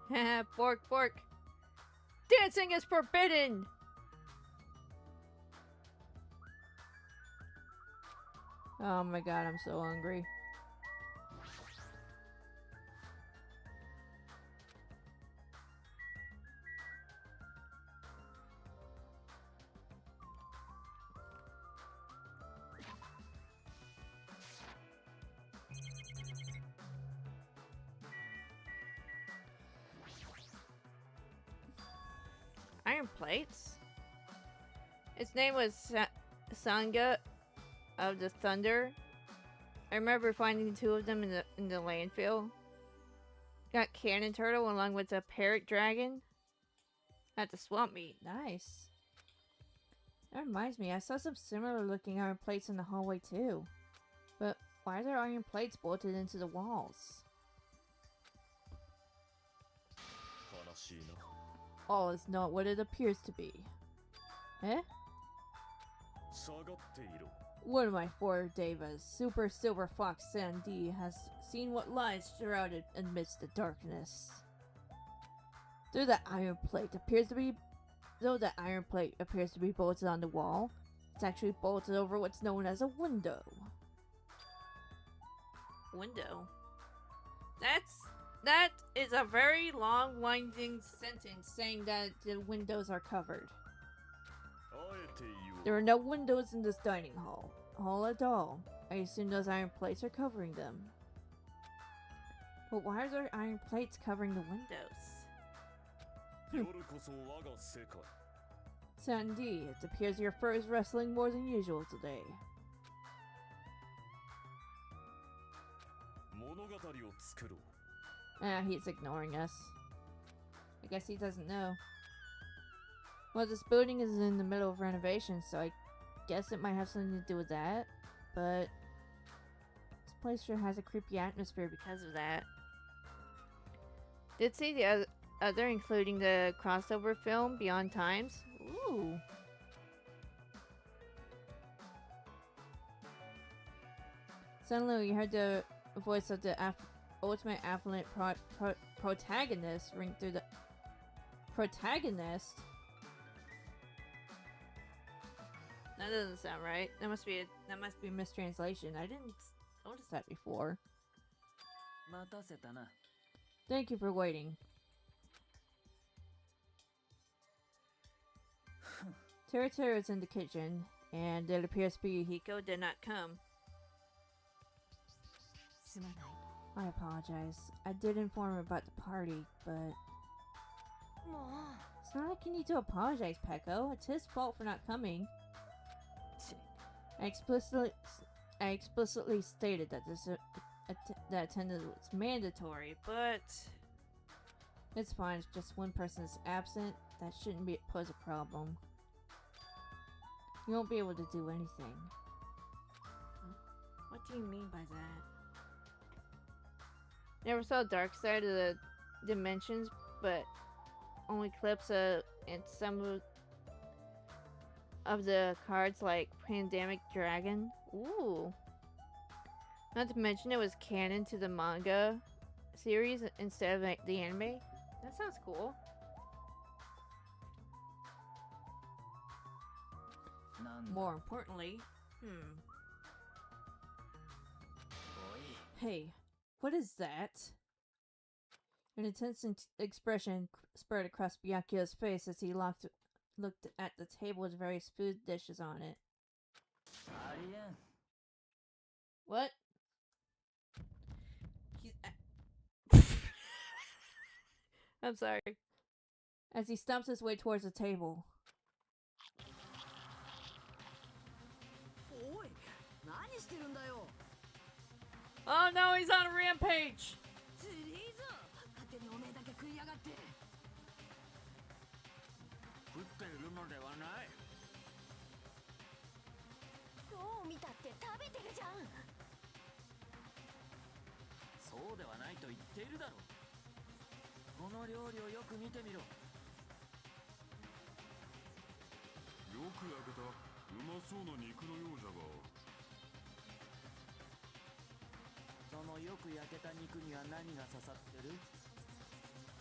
Haha, fork. Dancing is forbidden! Oh my god, I'm so hungry. Iron plates? Its name was Sangha of the Thunder. I remember finding 2 of them in the landfill. Got cannon turtle along with a parrot dragon at the swamp meet. Nice. That reminds me, I saw some similar looking iron plates in the hallway too. But why are there iron plates bolted into the walls? All is not what it appears to be. Eh? One of my 4 devas, Super Silver Fox Sandy, has seen what lies shrouded amidst the darkness. Though the iron plate appears to be bolted on the wall, it's actually bolted over what's known as a window. Window? That is a very long, winding sentence saying that the windows are covered. There are no windows in this dining hall at all. I assume those iron plates are covering them. But why are there iron plates covering the windows? Sandy, it appears your fur is rustling more than usual today. He's ignoring us. I guess he doesn't know. Well, this building is in the middle of renovation, so I guess it might have something to do with that. But this place sure has a creepy atmosphere because of that. Did see the other, including the crossover film Beyond Times. Ooh. Suddenly, you heard the voice of the ultimate affluent protagonist ring through the protagonist. That doesn't sound right. That must be a mistranslation. I didn't notice that before. Thank you for waiting. Teru is in the kitchen, and it appears to be Hiko did not come. I apologize. I did inform her about the party, but it's not like you need to apologize, Peko. It's his fault for not coming. I explicitly stated that that attendance was mandatory, but it's fine. If just one person is absent, that shouldn't pose a problem. You won't be able to do anything. What do you mean by that? Never saw Dark Side of the Dimensions, but only clips and some of the cards like Pandemic Dragon. Ooh. Not to mention it was canon to the manga series instead of the anime. That sounds cool. More importantly, Hey, what is that? An intense expression spread across Byakuya's face as he looked at the table with various food dishes on it. What? I'm sorry. As he stumps his way towards the table. Oh no, he's on a rampage!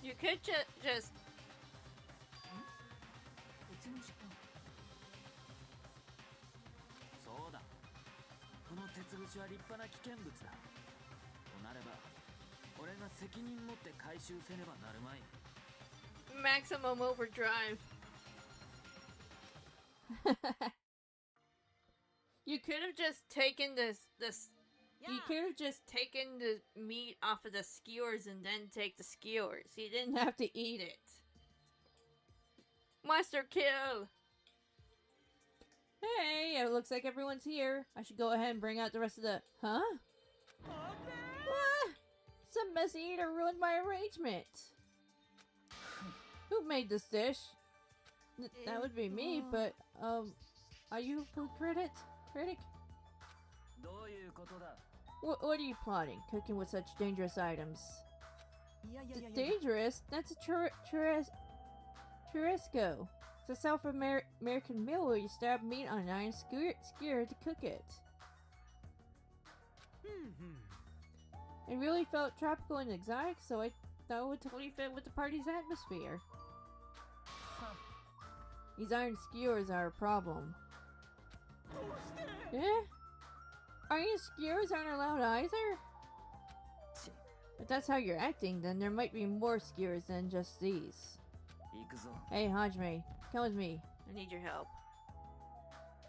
You could just... Maximum overdrive. You could have just taken this. You could have just taken the meat off of the skewers and then take the skewers. You didn't have to eat it. Master kill! Hey, it looks like everyone's here. I should go ahead and bring out the rest of the... Huh? Ah, some messy eater ruined my arrangement. Who made this dish? That would be me, but, are you a food critic? What are you plotting, cooking with such dangerous items? Dangerous? That's a churrasco. It's a South American meal where you stab meat on an iron skewer to cook it. It really felt tropical and exotic, so I thought it would totally fit with the party's atmosphere. These iron skewers are a problem. Eh? Iron skewers aren't allowed either? If that's how you're acting, then there might be more skewers than just these. Hey, Hajime, come with me. I need your help.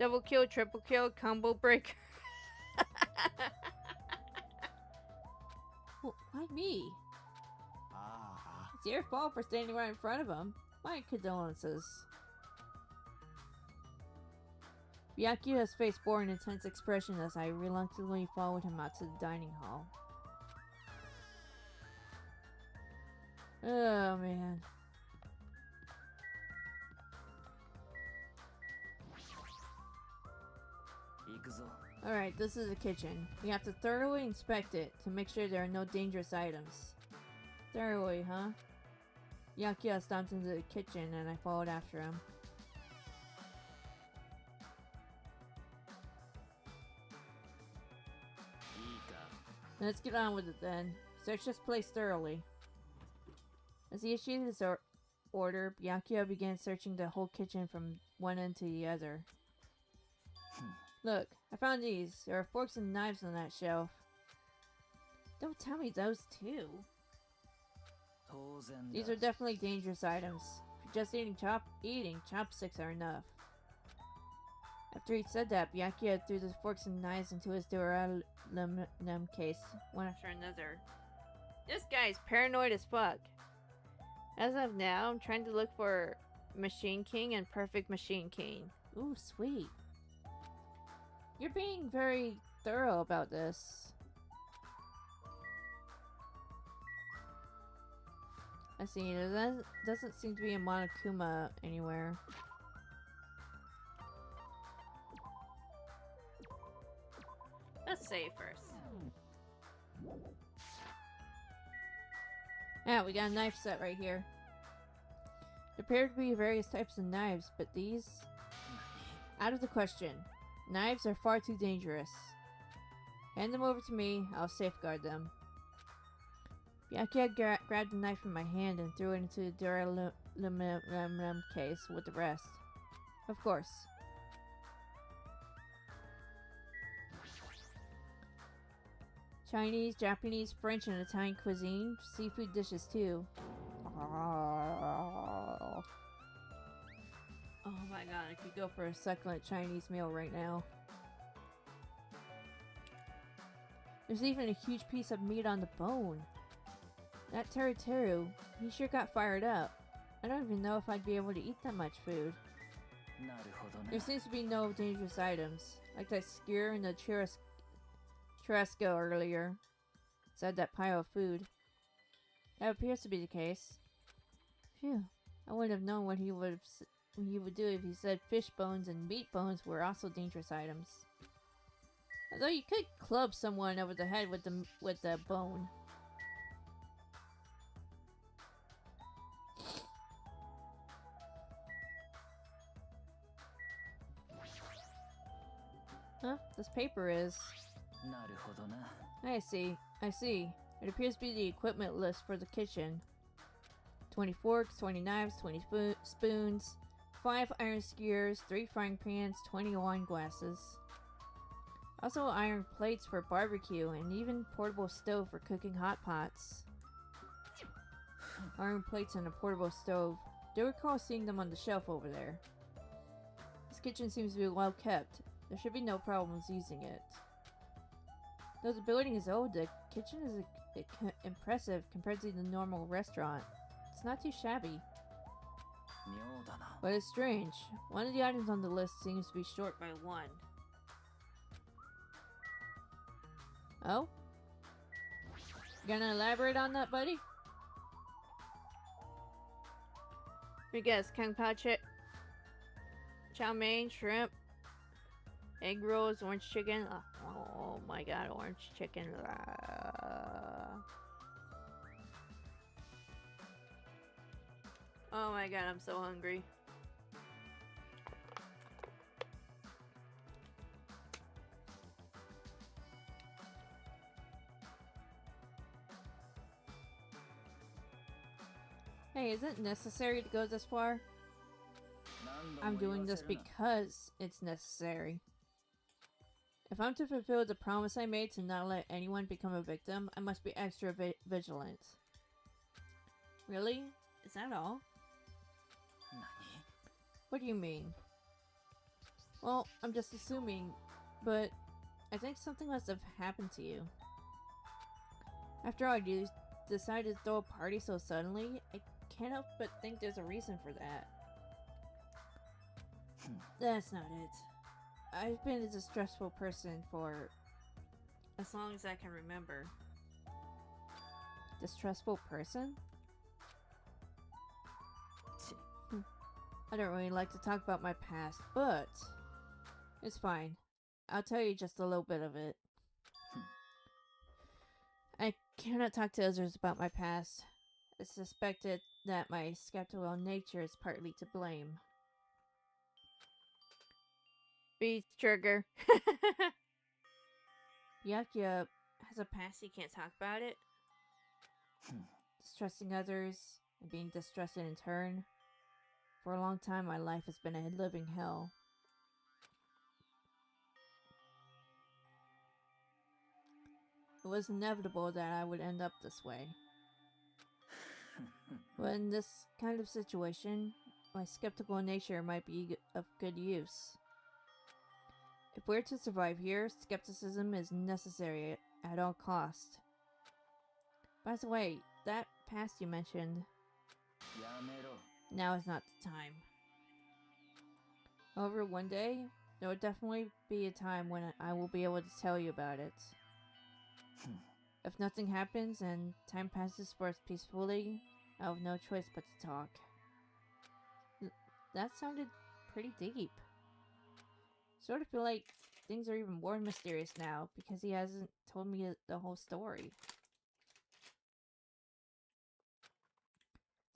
Double kill, triple kill, combo breaker. Well, why me? It's your fault for standing right in front of him. My condolences. Byakuya's face bore an intense expression as I reluctantly followed him out to the dining hall. Oh man. Alright, this is the kitchen. We have to thoroughly inspect it to make sure there are no dangerous items. Thoroughly, huh? Yakuya stomped into the kitchen and I followed after him. Let's get on with it then. Search this place thoroughly. As he issued his order, Byakuya began searching the whole kitchen from one end to the other. Look, I found these. There are forks and knives on that shelf. Don't tell me those too. These are definitely dangerous items. If you're just eating, chopsticks are enough. After he said that, Byakuya threw the forks and knives into his Duralum case, one after another. This guy's paranoid as fuck. As of now, I'm trying to look for Machine King and Perfect Machine King. Ooh, sweet. You're being very thorough about this. I see, there doesn't seem to be a Monokuma anywhere. Let's save first. Yeah, we got a knife set right here. There appear to be various types of knives, but these... out of the question. Knives are far too dangerous. Hand them over to me, I'll safeguard them. Byakuya grabbed the knife from my hand and threw it into the Duralum case with the rest. Of course. Chinese, Japanese, French, and Italian cuisine. Seafood dishes too. Oh my god, I could go for a succulent Chinese meal right now. There's even a huge piece of meat on the bone. That Teru, he sure got fired up. I don't even know if I'd be able to eat that much food. There seems to be no dangerous items, like that skewer and the churrasco earlier. Said that pile of food. That appears to be the case. Phew, I wouldn't have known what he would do if he said fish bones and meat bones were also dangerous items. Although you could club someone over the head with the bone. Huh? This paper is... I see. It appears to be the equipment list for the kitchen. 20 forks, 20 knives, 20 spoons, 5 iron skewers, 3 frying pans, 20 wine glasses. Also iron plates for barbecue and even portable stove for cooking hot pots. Iron plates and a portable stove. Do recall seeing them on the shelf over there. This kitchen seems to be well kept. There should be no problems using it. Though the building is old, the kitchen is impressive compared to the normal restaurant. It's not too shabby. But it's strange. One of the items on the list seems to be short by 1. Oh? You gonna elaborate on that, buddy? We guess Kung Pao chow mein, shrimp, egg rolls, orange chicken. Oh my god, orange chicken. Oh my god, I'm so hungry. Hey, is it necessary to go this far? I'm doing this because it's necessary. If I'm to fulfill the promise I made to not let anyone become a victim, I must be extra vigilant. Really? Is that all? What do you mean? Well, I'm just assuming, but I think something must have happened to you. After all, you decided to throw a party so suddenly, I can't help but think there's a reason for that. That's not it. I've been a distressful person for as long as I can remember. Distressful person? I don't really like to talk about my past, but it's fine. I'll tell you just a little bit of it. I cannot talk to others about my past. It's suspected that my skeptical nature is partly to blame. Beat trigger. Yakuya has a past, he can't talk about it. Distrusting others and being distrusted in turn. For a long time, my life has been a living hell. It was inevitable that I would end up this way. But in this kind of situation, my skeptical nature might be of good use. If we're to survive here, skepticism is necessary at all cost. By the way, that past you mentioned, now is not the time. However, one day, there will definitely be a time when I will be able to tell you about it. If nothing happens and time passes for us peacefully, I have no choice but to talk. That sounded pretty deep. Sort of feel like things are even more mysterious now because he hasn't told me the whole story.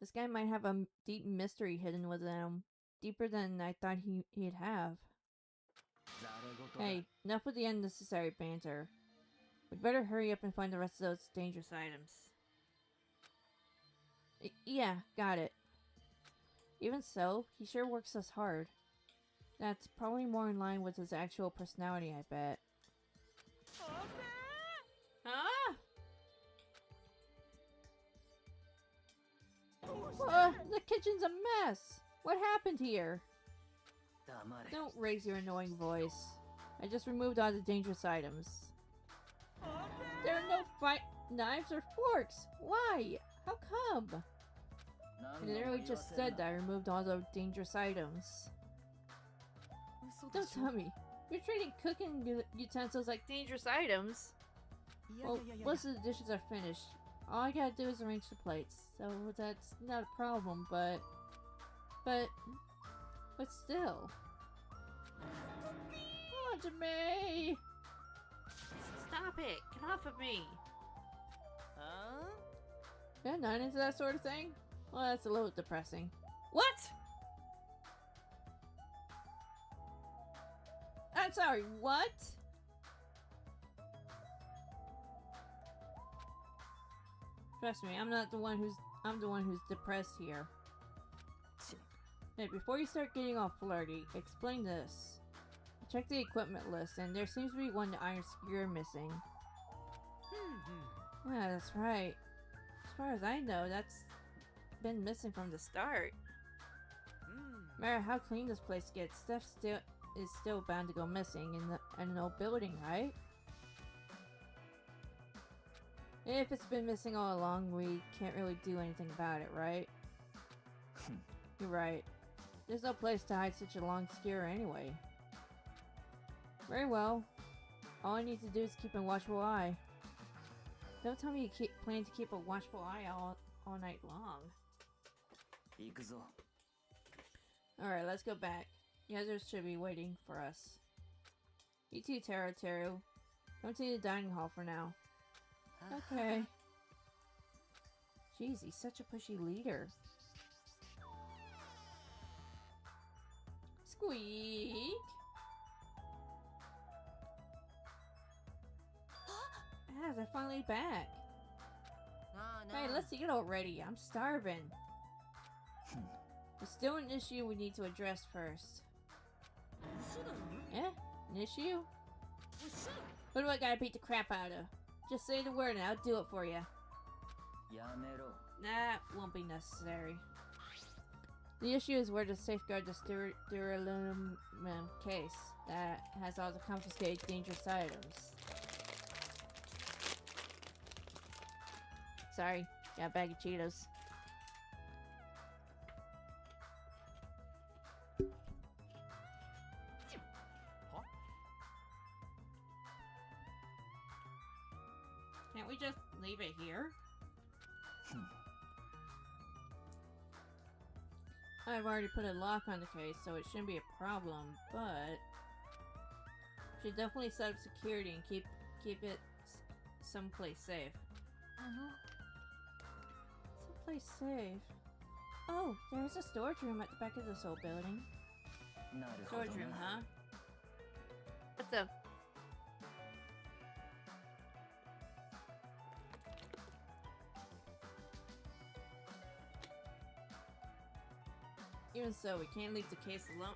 This guy might have a deep mystery hidden within him, deeper than I thought he'd have. Hey, enough with the unnecessary banter. We'd better hurry up and find the rest of those dangerous items. Yeah, got it. Even so, he sure works us hard. That's probably more in line with his actual personality, I bet. Ah! The kitchen's a mess! What happened here? Don't raise your annoying voice. I just removed all the dangerous items. There are no knives or forks! Why? How come? I literally just said that I removed all those dangerous items. Don't tell me. You're treating cooking utensils like dangerous items? Well, most of the dishes are finished. All I gotta do is arrange the plates. So that's not a problem, but still. Oh, Jimmy! Stop it! Get off of me! Huh? Yeah, not into that sort of thing? Well, that's a little depressing. What? I'm sorry, what? Trust me, I'm the one who's depressed here. Hey, before you start getting all flirty, explain this. I checked the equipment list, and there seems to be one iron skewer missing. Yeah, that's right. As far as I know, that's been missing from the start. No matter how clean this place gets, stuff is still bound to go missing in an old building, right? If it's been missing all along, we can't really do anything about it, right? You're right. There's no place to hide such a long skewer anyway. Very well. All I need to do is keep a watchful eye. Don't tell me you plan to keep a watchful eye all night long. Alright, let's go back. The others should be waiting for us. You too, Teru. Come to the dining hall for now. Okay. Jeez, he's such a pushy leader. Squeak! Ah, they're finally back. Hey, let's eat already. I'm starving. There's still an issue we need to address first. Yeah? An issue? What do I gotta beat the crap out of? Just say the word and I'll do it for you. Nah, won't be necessary. The issue is where to safeguard the sterilium case that has all the confiscated dangerous items. Sorry, got a bag of Cheetos. Can't we just leave it here? I've already put a lock on the case, so it shouldn't be a problem, but Should definitely set up security and keep it someplace safe. Someplace safe. Oh, there's a storage room at the back of this old building. Storage room, huh? What's up? Even so, we can't leave the case alone.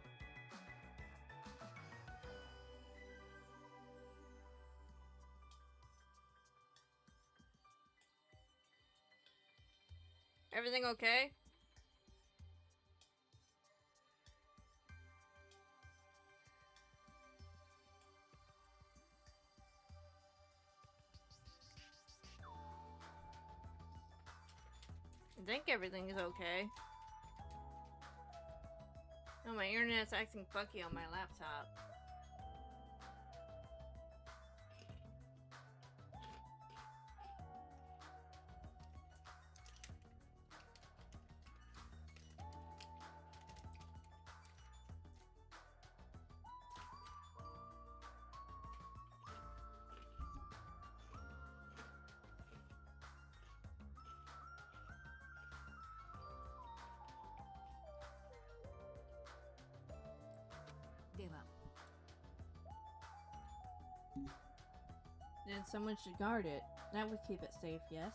Everything okay? I think everything is okay. Oh, my internet's acting funky on my laptop. Then someone should guard it. That would keep it safe, yes?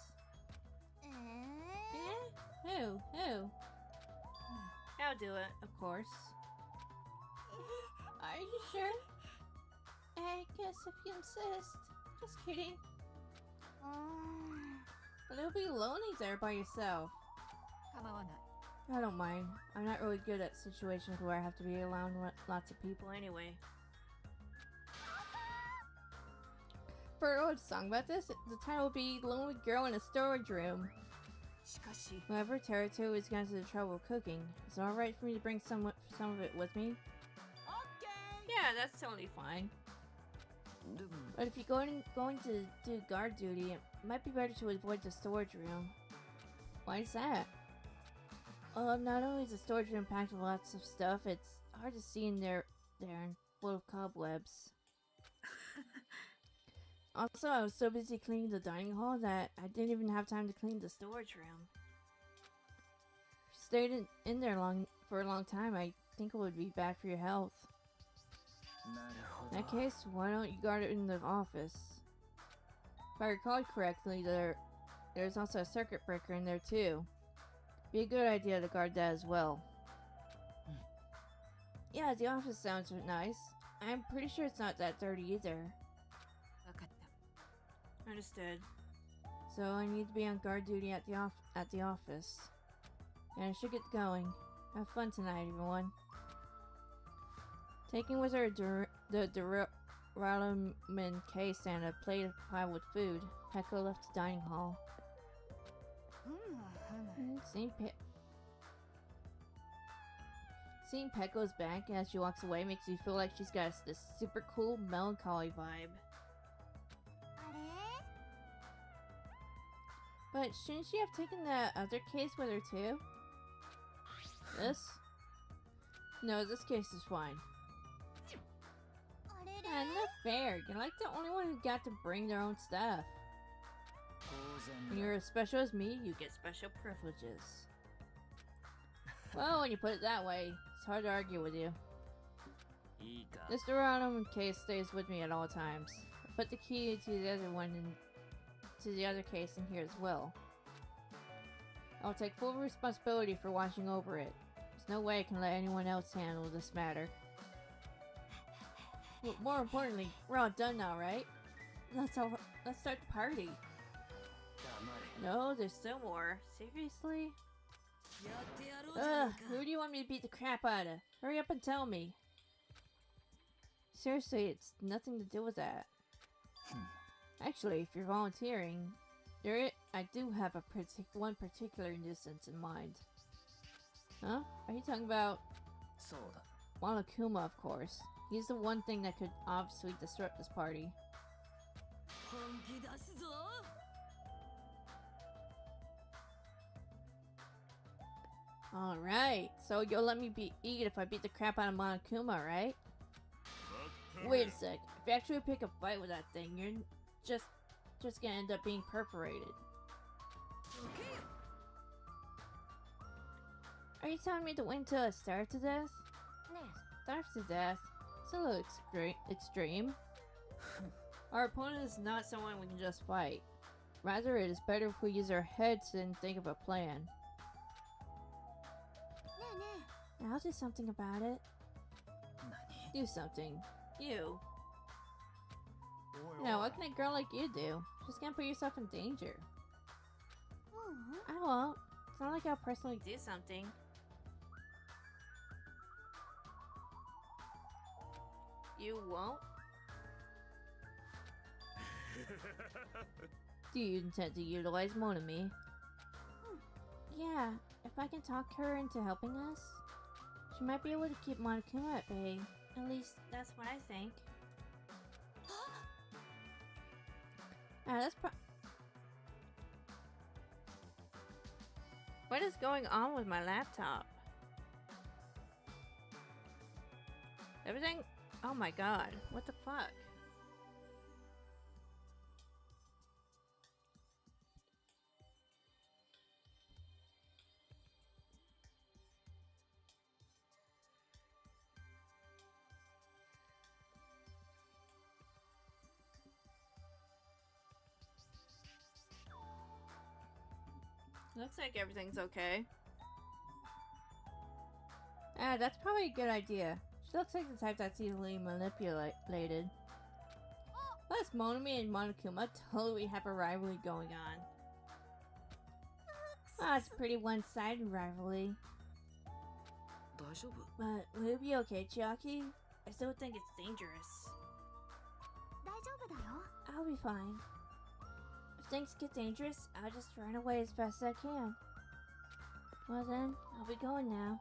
Who? I'll do it. Of course. Are you sure? I guess if you insist. Just kidding. But it'll be lonely there by yourself. I don't mind. I'm not really good at situations where I have to be around lots of people anyway. For an old song about this, the title would be Lonely Girl in a Storage Room. Whoever Teruto is going to the trouble of cooking, is it alright for me to bring some of it with me? Yeah, that's totally fine. But if you're going to do guard duty, it might be better to avoid the storage room. Why is that? Not only is the storage room packed with lots of stuff, it's hard to see in there and full of cobwebs. Also, I was so busy cleaning the dining hall that I didn't even have time to clean the storage room. If you stayed in there for a long time, I think it would be bad for your health. In that case, why don't you guard it in the office? If I recall correctly, there's also a circuit breaker in there too. Be a good idea to guard that as well. Yeah, the office sounds nice. I'm pretty sure it's not that dirty either. Understood. So I need to be on guard duty at the office. And I should get going. Have fun tonight, everyone. Taking with her the ramen case and a plate of pie with food, Peko left the dining hall. Seeing Peko's back as she walks away makes you feel like she's got this super cool melancholy vibe. But shouldn't she have taken the other case with her too? This? No, this case is fine. Not fair. You're like the only one who got to bring their own stuff. When you're as special as me, you get special privileges. Well, when you put it that way, it's hard to argue with you. This Ramen case stays with me at all times. I put the key to the other one to the other case in here as well. I'll take full responsibility for watching over it. There's no way I can let anyone else handle this matter. But more importantly, we're all done now, right? Let's start the party. No, there's still more. Seriously? Who do you want me to beat the crap out of? Hurry up and tell me. Seriously, it's nothing to do with that. Actually, if you're volunteering, I do have one particular nuisance in mind. Huh? Are you talking about Monokuma, of course. He's the one thing that could obviously disrupt this party. Alright, so you'll let me eat if I beat the crap out of Monokuma, right? Wait a sec. If you actually pick a fight with that thing, you're just gonna end up being perforated. Are you telling me to wait until I starve to death? Starve to death? It's a little extreme. Our opponent is not someone we can just fight. Rather, it is better if we use our heads and think of a plan. I'll do something about it. Do something. You. Now, what can a girl like you do? Just gonna put yourself in danger. I won't. It's not like I'll personally do something. You won't? Do you intend to utilize Monami? Yeah, if I can talk her into helping us, she might be able to keep Monokuma at bay. At least, that's what I think. That's What is going on with my laptop? Everything? Oh my god, what the fuck? Looks like everything's okay. that's probably a good idea. She looks like the type that's easily manipulated. Plus, Monami and Monokuma totally have a rivalry going on. It's a pretty one-sided rivalry. But will it be okay, Chiaki? I still think it's dangerous. I'll be fine. If things get dangerous, I'll just run away as fast as I can. Well then, I'll be going now.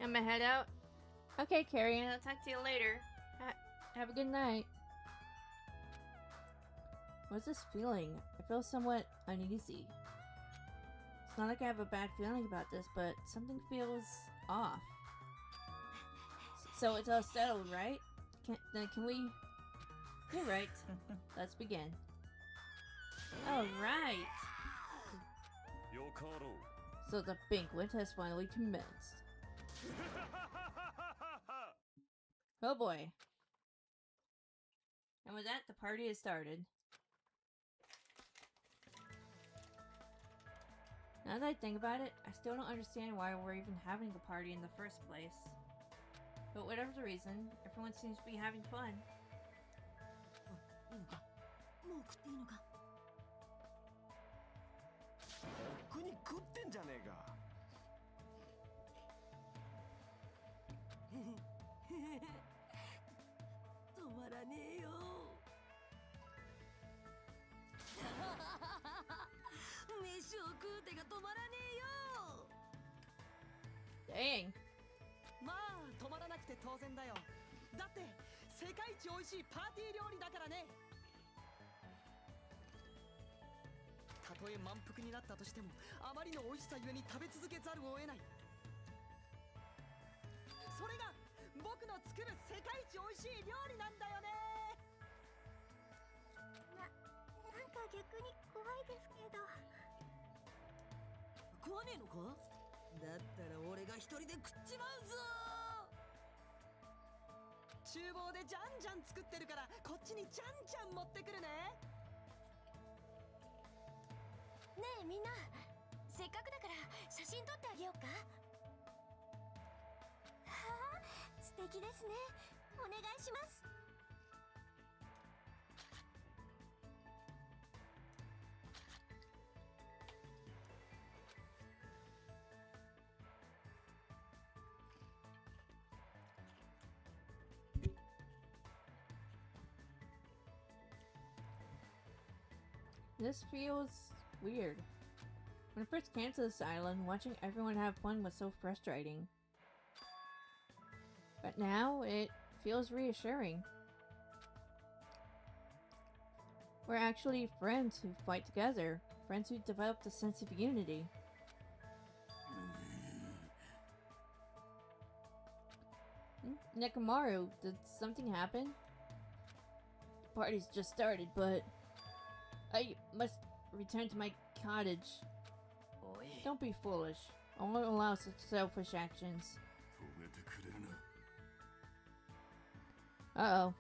I'm gonna head out. Okay, Carrie, I'll talk to you later. have a good night. What's this feeling? I feel somewhat uneasy. It's not like I have a bad feeling about this, but something feels off. So it's all settled, right? Can we... You're right. Let's begin. Alright! So the banquet has finally commenced. Oh boy. And with that, the party has started. Now that I think about it, I still don't understand why we're even having a party in the first place. But whatever the reason, everyone seems to be having fun. Dang. まあ止まらなくて当然だよ。だって世界一美味しいパーティー料理だからね。たとえ満腹になったとしても、あまりの美味しさゆえに食べ続けざるを得ない。それが僕の作る世界一美味しい料理なんだよね。なんか逆に怖いですけど。食わねえのか？だったら俺が一人で食っちまうぞ。厨房でじゃんじゃん作ってるからこっちにじゃんじゃん持ってくるね。ねえみんな、せっかくだから写真撮ってあげようか。はあ、素敵ですね。お願いします。This feels weird. When I first came to this island, watching everyone have fun was so frustrating. But now, it feels reassuring. We're actually friends who fight together. Friends who developed a sense of unity. Nekomaru, did something happen? The party's just started, but I must return to my cottage. Don't be foolish. I won't allow such selfish actions. 止めてくれるな。 Uh-oh.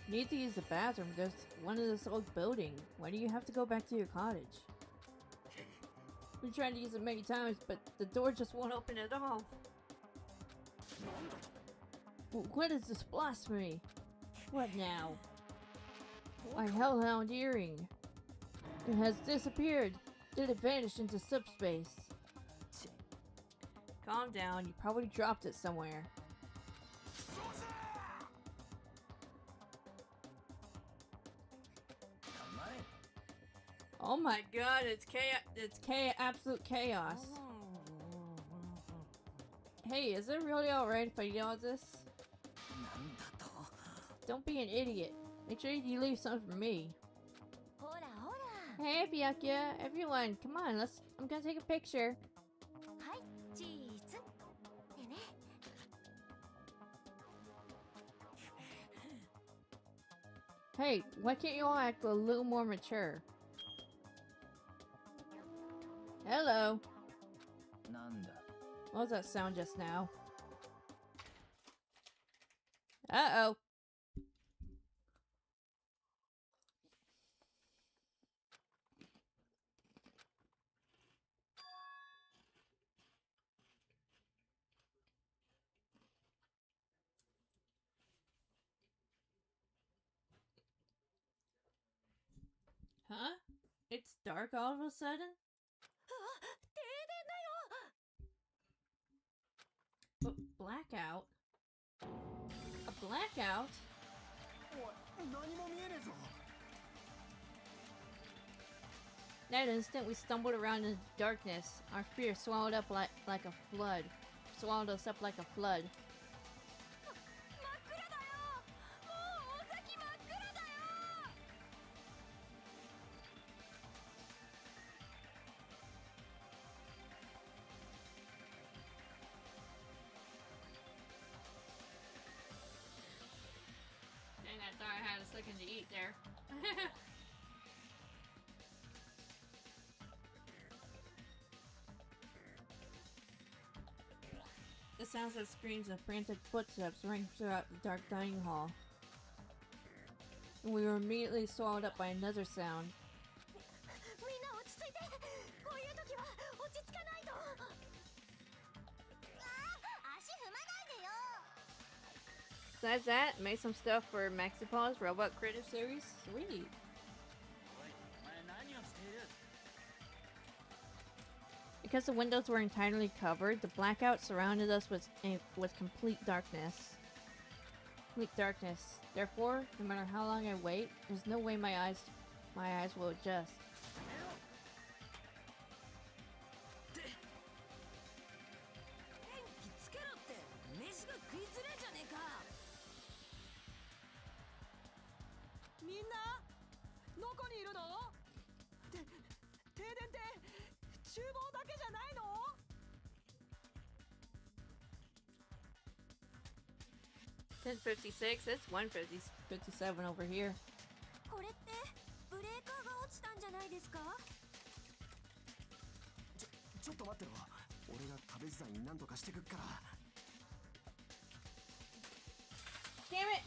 You need to use the bathroom. There's one in this old building. Why do you have to go back to your cottage? We tried to use it many times, but the door just won't open at all. What is this blasphemy? What now? My hellhound earring. It has disappeared. Did it vanish into subspace? Calm down. You probably dropped it somewhere. Oh my god, it's absolute chaos. Hey, is it really alright if I yell at this? Don't be an idiot. Make sure you leave some for me. Hey, Byakuya, everyone, come on, I'm gonna take a picture. Hey, why can't you all act a little more mature? Hello. What was that sound just now? Uh-oh. Huh? It's dark all of a sudden? But blackout? A blackout? That instant, we stumbled around in the darkness. Our fear swallowed up like a flood. Swallowed us up like a flood. Dang, I thought I had a second to eat there. The sounds of screams and frantic footsteps rang throughout the dark dining hall. And we were immediately swallowed up by another sound. Besides that, made some stuff for Maxipaw's Robot Critter series. Sweet. Because the windows were entirely covered, the blackout surrounded us with complete darkness. Therefore, no matter how long I wait, there's no way my eyes will adjust. It's 10:56. It's 1:57 over here. これってブレーカーが落ちたんじゃないですか？ちょっと待ってろ。俺が壁伝いに何とかしてくっから。 Damn it!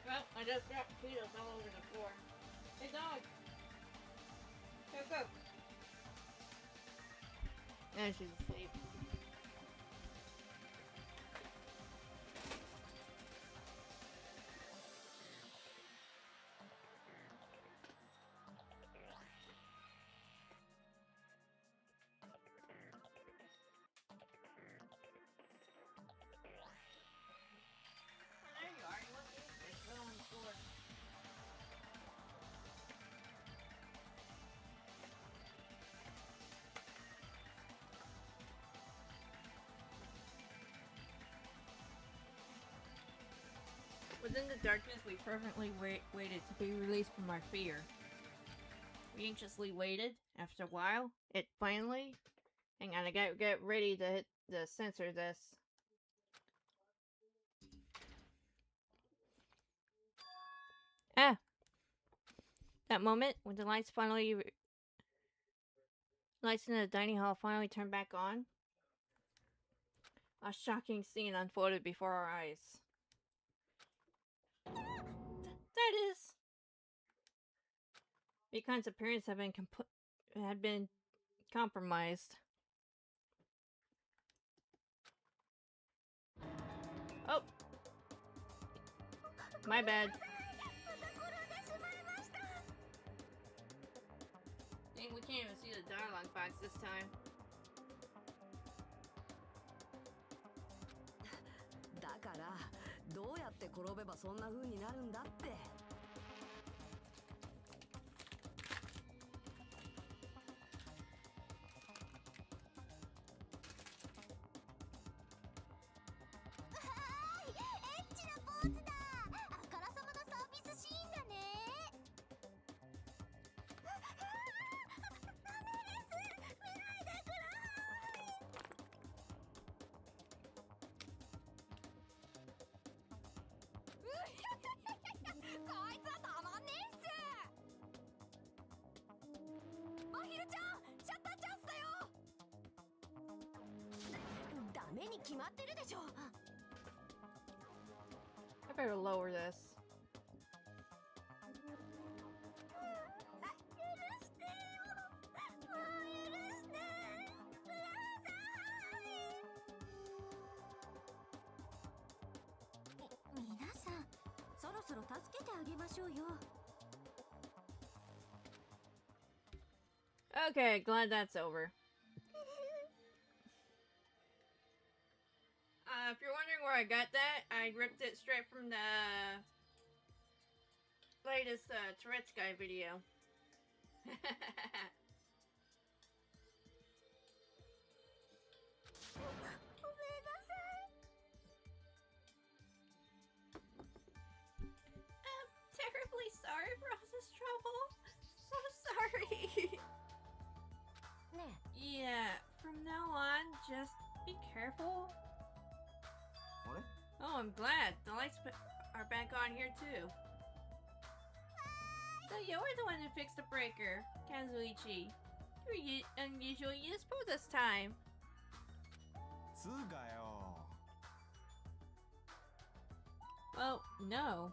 Well, I just dropped Cheetos all over the floor. Hey dog! Go. And she's asleep. Within the darkness, we fervently waited to be released from our fear. We anxiously waited. After a while, it finally... Hang on, I gotta get ready to censor this. Ah! That moment when the lights in the dining hall finally turned back on. A shocking scene unfolded before our eyes. That is... Mikan's appearance had been compromised. Oh! My bad. Dang, we can't even see the dialogue box this time. だからどうやって転べばそんな風になるんだって。エッチなポーズだ。あからさまなサービスシーンだね。ダメです。見ないでください。こいつはたまんねえっす。アヒルちゃん、シャッターチャンスだよ。ダメに決まってるでしょ。 I better lower this. 皆さん、そろそろ助けてあげましょうよ。 Okay, glad that's over. If you're wondering where I got that, I ripped it straight from the latest Tourette's guy video. I'm terribly sorry for all this trouble. So sorry. Yeah, from now on, just be careful. What? Oh, I'm glad. The lights are back on here too. So you were the one who fixed the breaker, Kazuichi. You're unusually useful this time. つうかよ。 Well, no.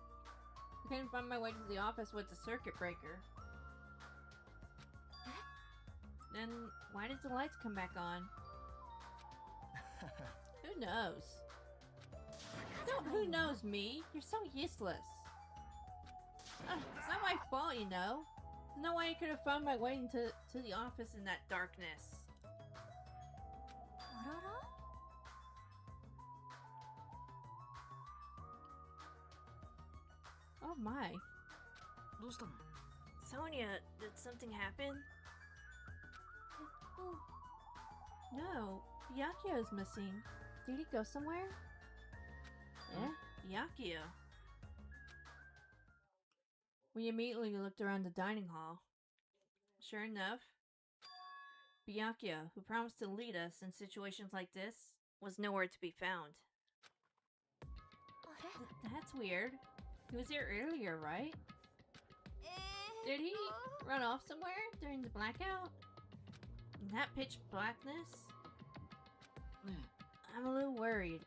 I couldn't find my way to the office with the circuit breaker. Then why did the lights come back on? Who knows? No, who knows me? You're so useless. It's not my fault, you know. There's no way I could have found my way to the office in that darkness. Oh my. どうしたの？ Sonia, did something happen? No, Byakuya is missing. Did he go somewhere? Byakuya. We immediately looked around the dining hall. Sure enough, Byakuya, who promised to lead us in situations like this, was nowhere to be found. That's weird. He was here earlier, right? Did he run off somewhere during the blackout? In that pitch blackness? I'm a little worried.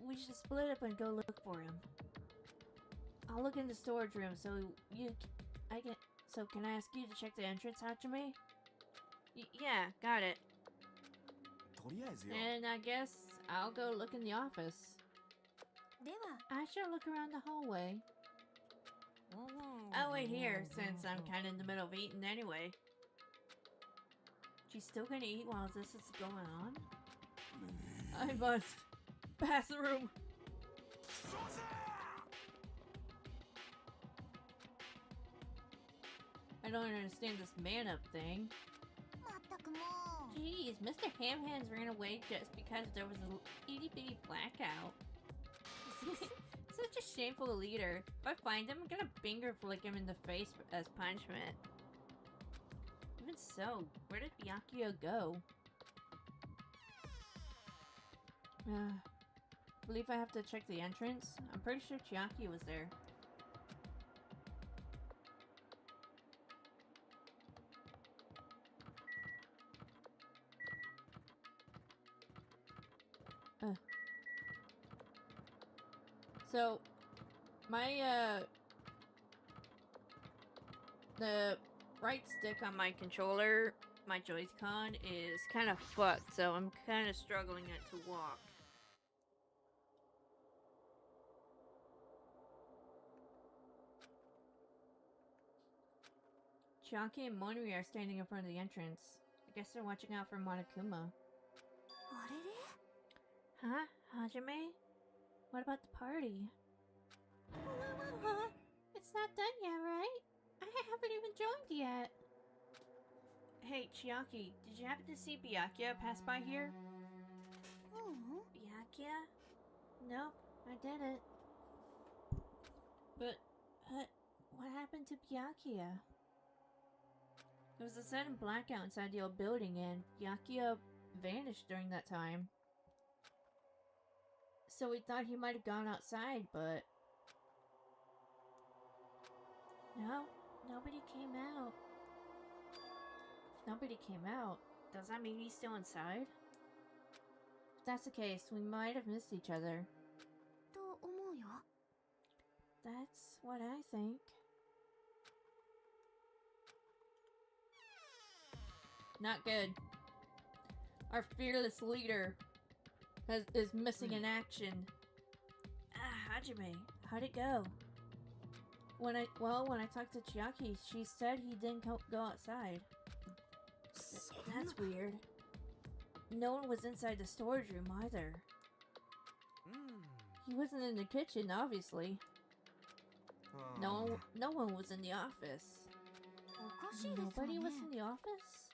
We should split up and go look for him. I'll look in the storage room so can I ask you to check the entrance, Hachime? Yeah, got it. とりあえずよ。 And I guess I'll go look in the office. では、 I shall look around the hallway. I'll wait here since I'm kind of in the middle of eating anyway. She's still gonna eat while this is going on? I must pass the room. I don't understand this man-up thing. まったくもう。 Jeez, Mr. Hamhands ran away just because there was a itty-bitty blackout. So such a shameful leader. If I find him, I'm gonna finger flick him in the face as punishment. Even so, where did Byakuya go? I believe I have to check the entrance. I'm pretty sure Chiaki was there. So, my, the right stick on my controller, my Joy-Con, is kind of fucked, so I'm kind of struggling to walk. Chiaki and Monori are standing in front of the entrance. I guess they're watching out for Monokuma. Huh? Hajime? What about the party? It's not done yet, right? I haven't even joined yet. Hey, Chiaki, did you happen to see Byakuya pass by here? Byakuya? Nope, I didn't. But, what happened to Byakuya? There was a sudden blackout inside the old building and Byakuya vanished during that time. So we thought he might have gone outside, but... No, nobody came out. Nobody came out. Does that mean he's still inside? If that's the case, we might have missed each other. That's what I think. Not good. Our fearless leader is missing in action. Hajime, how'd it go? When I talked to Chiaki, she said he didn't go outside. That's weird. No one was inside the storage room either. He wasn't in the kitchen, obviously. No one was in the office. Nobody was in the office?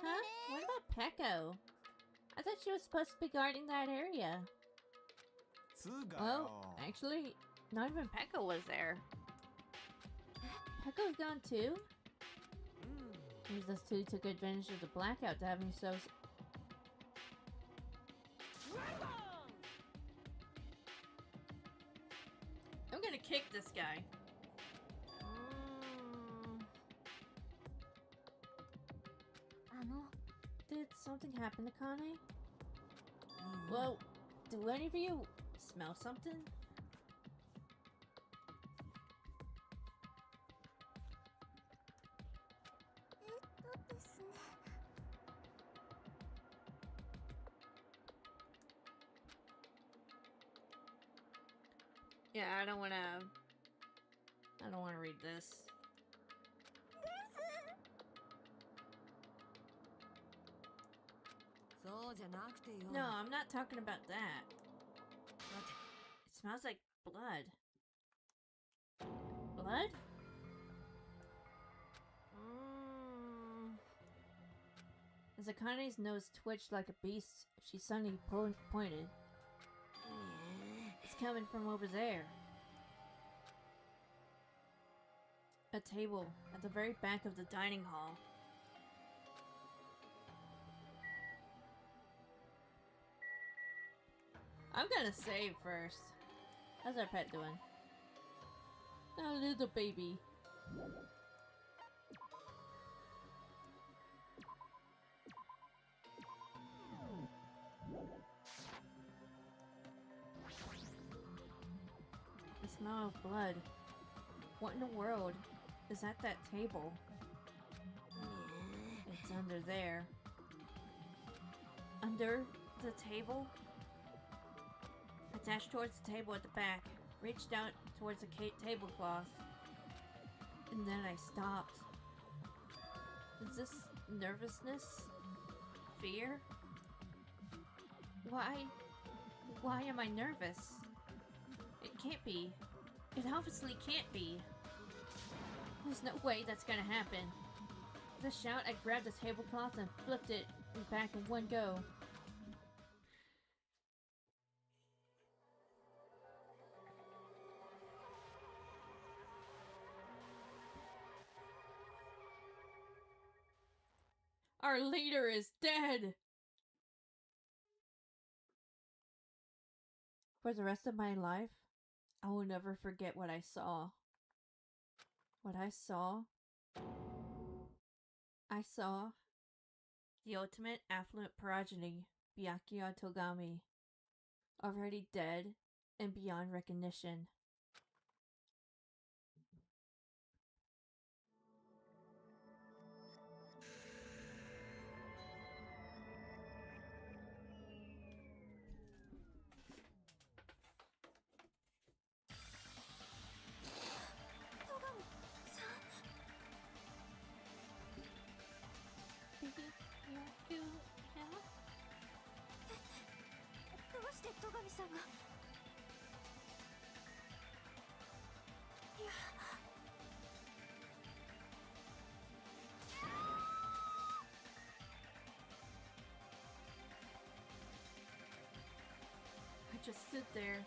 Huh? What about Peko? I thought she was supposed to be guarding that area. Oh, actually, not even Peko was there. Peko's gone too? Those two took advantage of the blackout to have him so... I'm gonna kick this guy. Did something happen to Kane? Well, do any of you smell something? Yeah, I don't wanna read this. No, I'm not talking about that. It smells like blood. Blood? As Akane's nose twitched like a beast, she suddenly pointed. It's coming from over there. A table at the very back of the dining hall. I'm gonna save first. How's our pet doing? Oh, little baby. The smell of blood. What in the world is at that table? It's under there. Under the table? I dashed towards the table at the back, reached out towards the tablecloth, and then I stopped. Is this nervousness? Fear? Why am I nervous? It can't be. It obviously can't be. There's no way that's gonna happen. With a shout, I grabbed the tablecloth and flipped it back in one go. Our leader is dead! For the rest of my life, I will never forget what I saw. What I saw? I saw the ultimate affluent progeny, Byakuya Togami, already dead and beyond recognition. Byakuya? どうして戸上さんが。いや。I just sit there,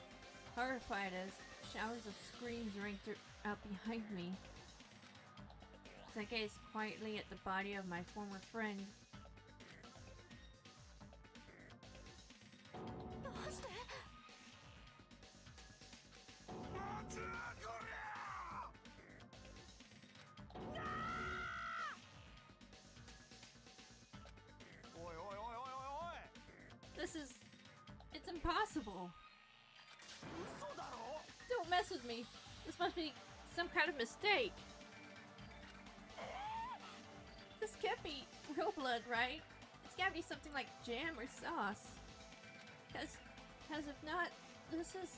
horrified as showers of screams ring out behind me. As I gaze quietly at the body of my former friend. どうして。 It's impossible. Don't mess with me. This must be some kind of mistake. This can't be real blood, right? It's gotta be something like jam or sauce. Cause if not, this is...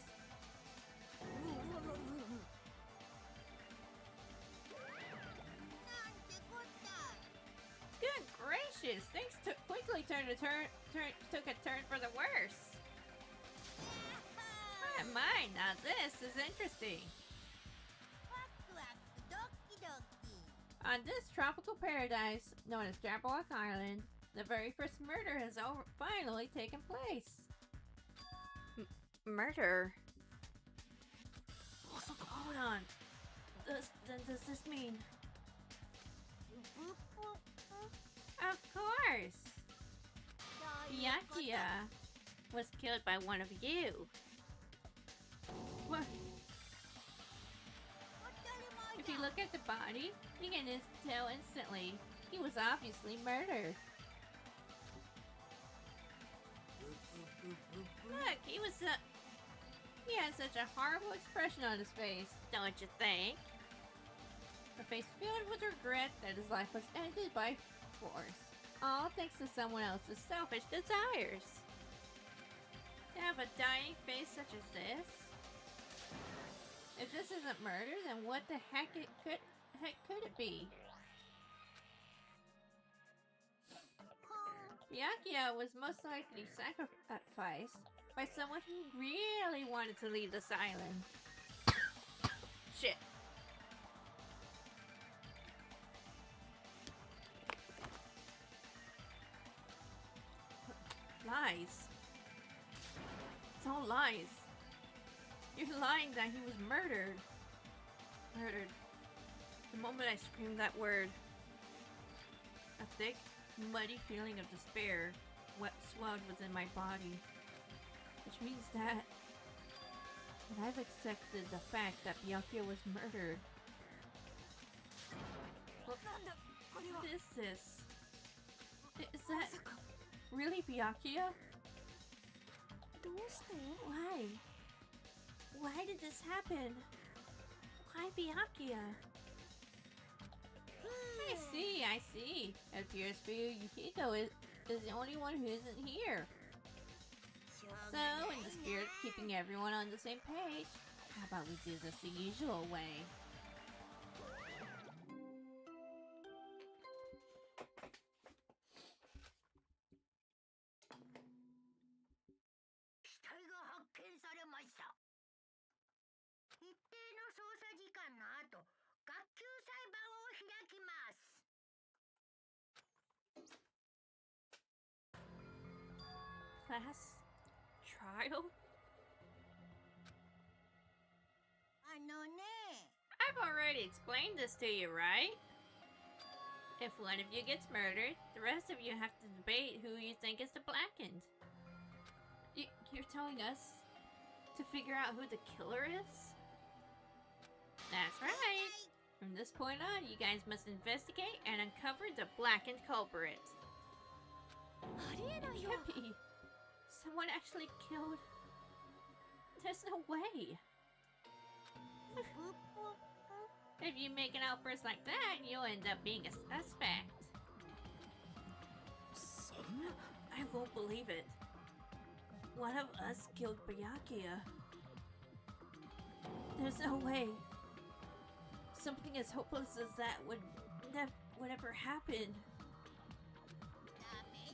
Good gracious! Things quickly took a turn for the worse. My, now this is interesting. On this tropical paradise, known as Jabberwock Island, the very first murder has finally taken place. Murder? Hold on. Does this mean... Of course! Byakuya was killed by one of you. What? If you look at the body, you can tell instantly he was obviously murdered. Look, he had such a horrible expression on his face, don't you think? A face filled with regret that his life was ended by force, all thanks to someone else's selfish desires. To have a dying face such as this? If this isn't murder, then what the heck could it be? Byakuya was most likely sacrificed by someone who really wanted to leave this island. Shit. Lies. It's all lies. You're lying that he was murdered. Murdered. The moment I screamed that word, a thick, muddy feeling of despair swelled within my body. Which means that I've accepted the fact that Byakuya was murdered. What is this? Is that really Byakuya? Why? Why did this happen? Why Byakuya? I see. It appears for you, Yukiko is the only one who isn't here. So, in the spirit of keeping everyone on the same page, how about we do this the usual way? Class trial? I've already explained this to you, right? If one of you gets murdered, the rest of you have to debate who you think is the blackened. You're telling us to figure out who the killer is? That's right! From this point on, you guys must investigate and uncover the blackened culprit. It can't be. Someone actually killed... There's no way. If you make an outburst like that, you'll end up being a suspect. I won't believe it. One of us killed Byakuya. There's no way. Something as hopeless as that would ever happen.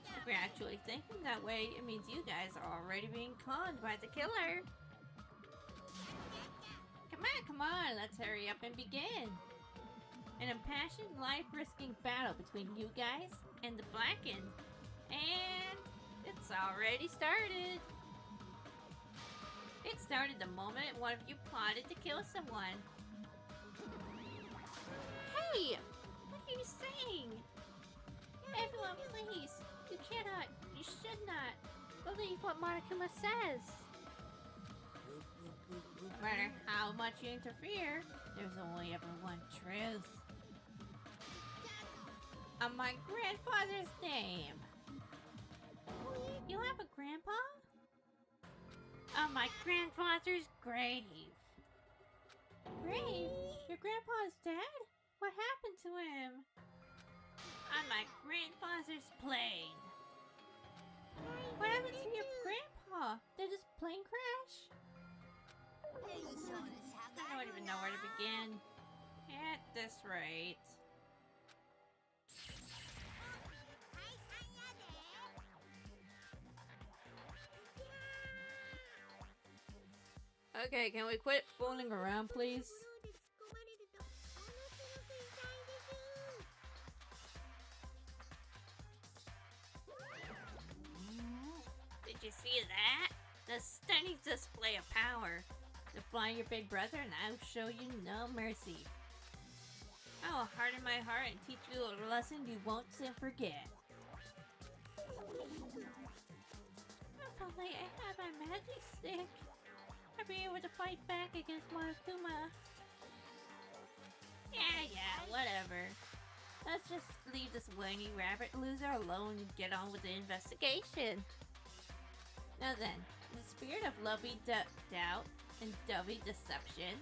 If you're actually thinking that way, it means you guys are already being conned by the killer. Come on, let's hurry up and begin. An impassioned, life-risking battle between you guys and the blackened. And it's already started. It started the moment one of you plotted to kill someone. Hey! What are you saying? Everyone, please. You cannot, you should not believe what Monokuma says. No matter how much you interfere, there's only ever one truth. On my grandfather's name. You have a grandpa? On my grandfather's grave. Grave? Your grandpa is dead? What happened to him? On my grandfather's plane. What happened to your grandpa? Did his plane crash? I don't even know where to begin. At this rate. Okay, can we quit fooling around, please? Did you see that? The stunning display of power. Defy your big brother and I'll show you no mercy. I will harden my heart and teach you a lesson you won't forget. If only I had my magic stick, I'd be able to fight back against Monokuma. Yeah, whatever. Let's just leave this whiny rabbit loser alone and get on with the investigation. Now then, in the spirit of lovey doubt and dovey deception,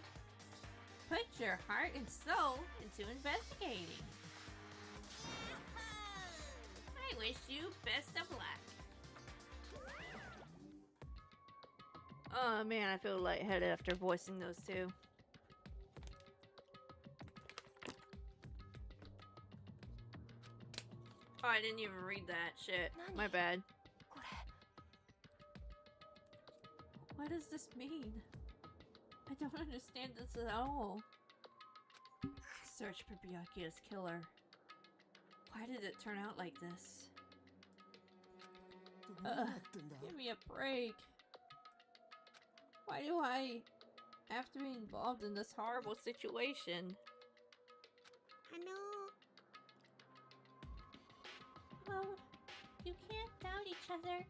put your heart and soul into investigating. I wish you best of luck. Oh man, I feel lightheaded after voicing those two. Oh, I didn't even read that shit. My bad. What does this mean? I don't understand this at all. Search for Byakuya's killer. Why did it turn out like this? Give me a break. Why do I have to be involved in this horrible situation? Well, you can't doubt each other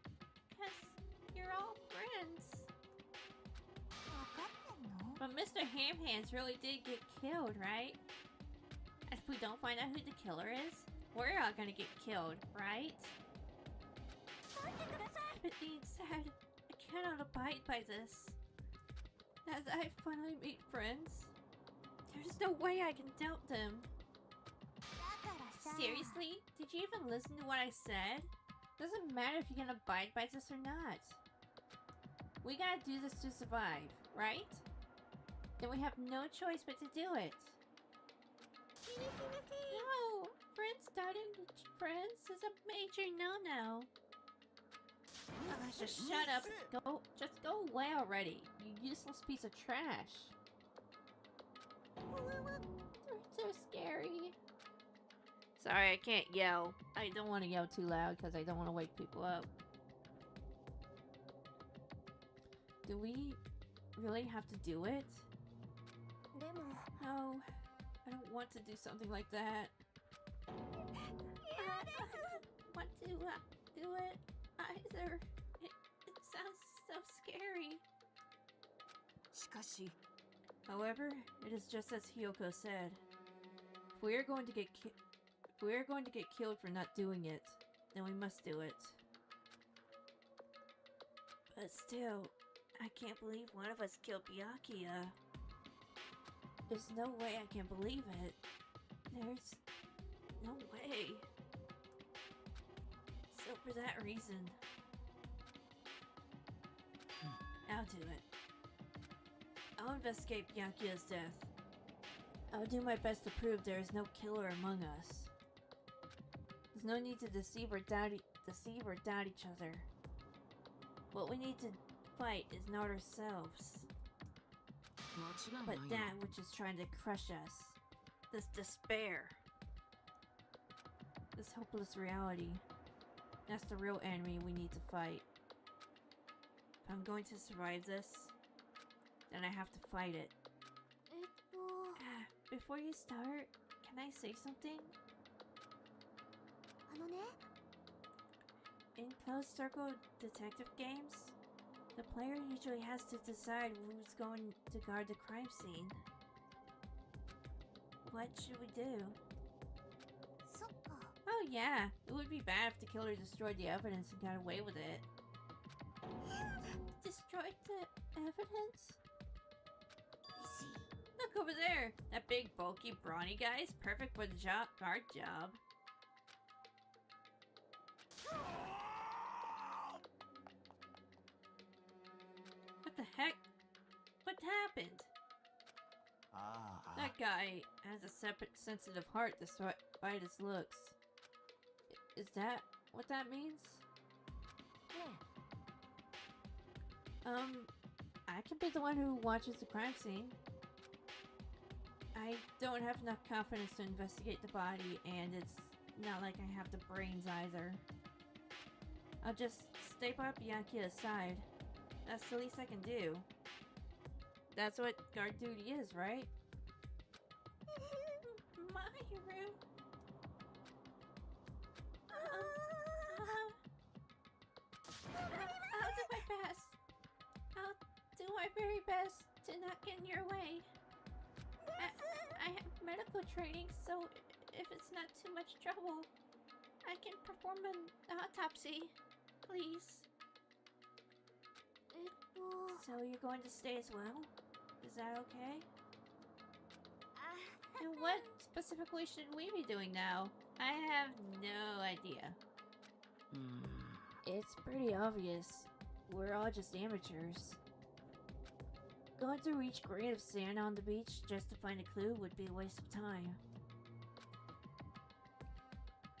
because you're all friends. But Mr. Hamhands really did get killed, right? If we don't find out who the killer is, we're all gonna get killed, right? But being said, I cannot abide by this. As I finally meet friends, there's no way I can doubt them. Seriously? Did you even listen to what I said? Doesn't matter if you can abide by this or not. We gotta do this to survive, right? Then we have no choice but to do it. No! Friends starting friends is a major no-no. Just shut up. Just go away already, you useless piece of trash. They're so scary. Sorry, I can't yell. I don't want to yell too loud because I don't want to wake people up. Do we really have to do it? No, I don't want to do something like that. want to do it either. It sounds so scary. しかし However, it is just as Hyoko said. If we are going to get killed for not doing it, then we must do it. But still, I can't believe one of us killed Byakuya. There's no way I can believe it. There's no way. So for that reason, I'll do it. I'll investigate Byakuya's death. I'll do my best to prove there is no killer among us. There's no need to deceive or doubt each other. What we need to fight is not ourselves, 間違い but ないよ that which is trying to crush us. This despair. This hopeless reality. That's the real enemy we need to fight. If I'm going to survive this, then I have to fight it. Before you start, can I say something? あのね In closed circle detective games, the player usually has to decide who's going to guard the crime scene. What should we do? そっか Oh yeah, it would be bad if the killer destroyed the evidence and got away with it. Destroyed the evidence? Look over there! That big, bulky, brawny guy is perfect for the guard job. What the heck? What happened? That guy has a sensitive heart despite his looks. Is that what that means? ね I can be the one who watches the crime scene. I don't have enough confidence to investigate the body, and it's not like I have the brains either. I'll just stay by Byakuya's side. That's the least I can do. That's what guard duty is, right? Mahiru. I'll do my best. I'll do my very best to not get in your way. I have medical training, so if it's not too much trouble, I can perform an autopsy. Please. えっと So you're going to stay as well? Is that okay? あ And what specifically should we be doing now? I have no idea. うーん It's pretty obvious. We're all just amateurs. Going through each grain of sand on the beach just to find a clue would be a waste of time.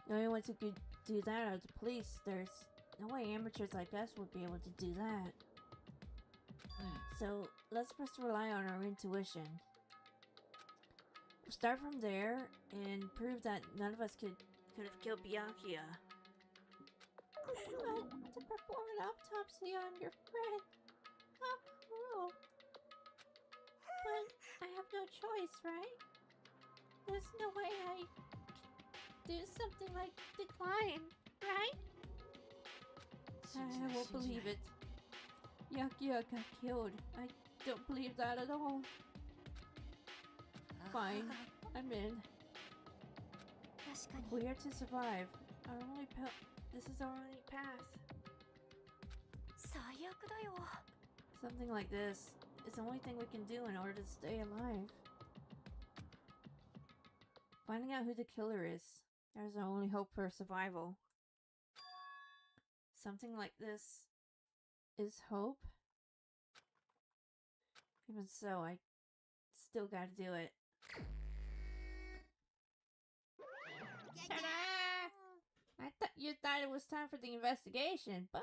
The only ones who could do that are the police. There's no way amateurs like us would be able to do that. So let's just rely on our intuition. We'll start from there and prove that none of us could have killed Byakuya. But to perform an autopsy on your friend, how cruel. But I have no choice, right? There's no way I can do something like decline, right? I won't believe it. Byakuya got killed. I don't believe that at all. Fine, I'm in. 確かに We are to survive. This is our only path. 最悪だよ Something like this is the only thing we can do in order to stay alive. Finding out who the killer is, there's our only hope for survival. Something like this is hope. Even so, I still gotta do it. Ta-da! I thought you thought it was time for the investigation, but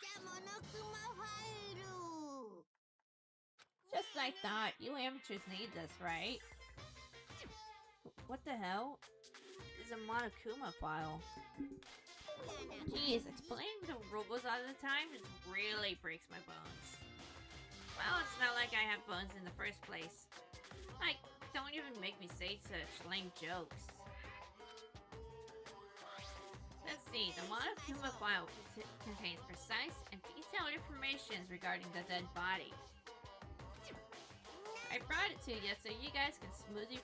じゃモノクマファイル just as I thought, you amateurs need this, right? What the hell is a Monokuma file? Jeez, explaining the rules all the time just really breaks my bones. Well, it's not like I have bones in the first place. Like, don't even make me say such lame jokes. See, the Monokuma file contains precise and detailed information regarding the dead body. I brought it to you so you guys can smoothly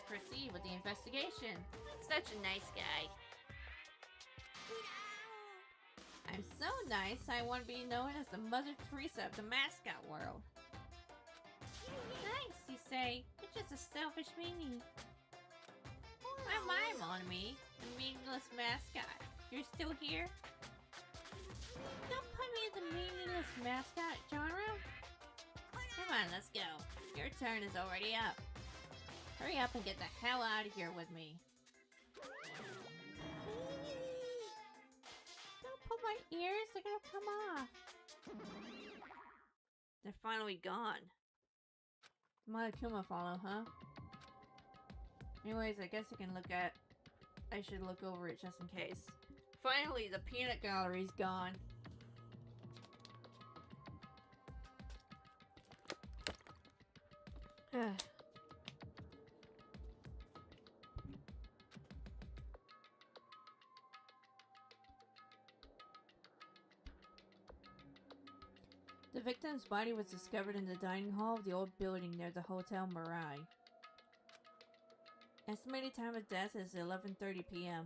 proceed with the investigation. Such a nice guy. I'm so nice, I want to be known as the Mother Teresa of the mascot world. Nice, you say. You're just a selfish meanie. I'm my Monami, the meaningless mascot. You're still here? Don't put me in the meaningless mascot genre. Come on, let's go. Your turn is already up. Hurry up and get the hell out of here with me. Don't pull my ears, they're gonna come off. They're finally gone. Monokuma follow, huh? Anyways, I guess I should look over it just in case. Finally, the peanut gallery's gone. The victim's body was discovered in the dining hall of the old building near the Hotel Mirai. Estimated time of death is 11:30 p.m.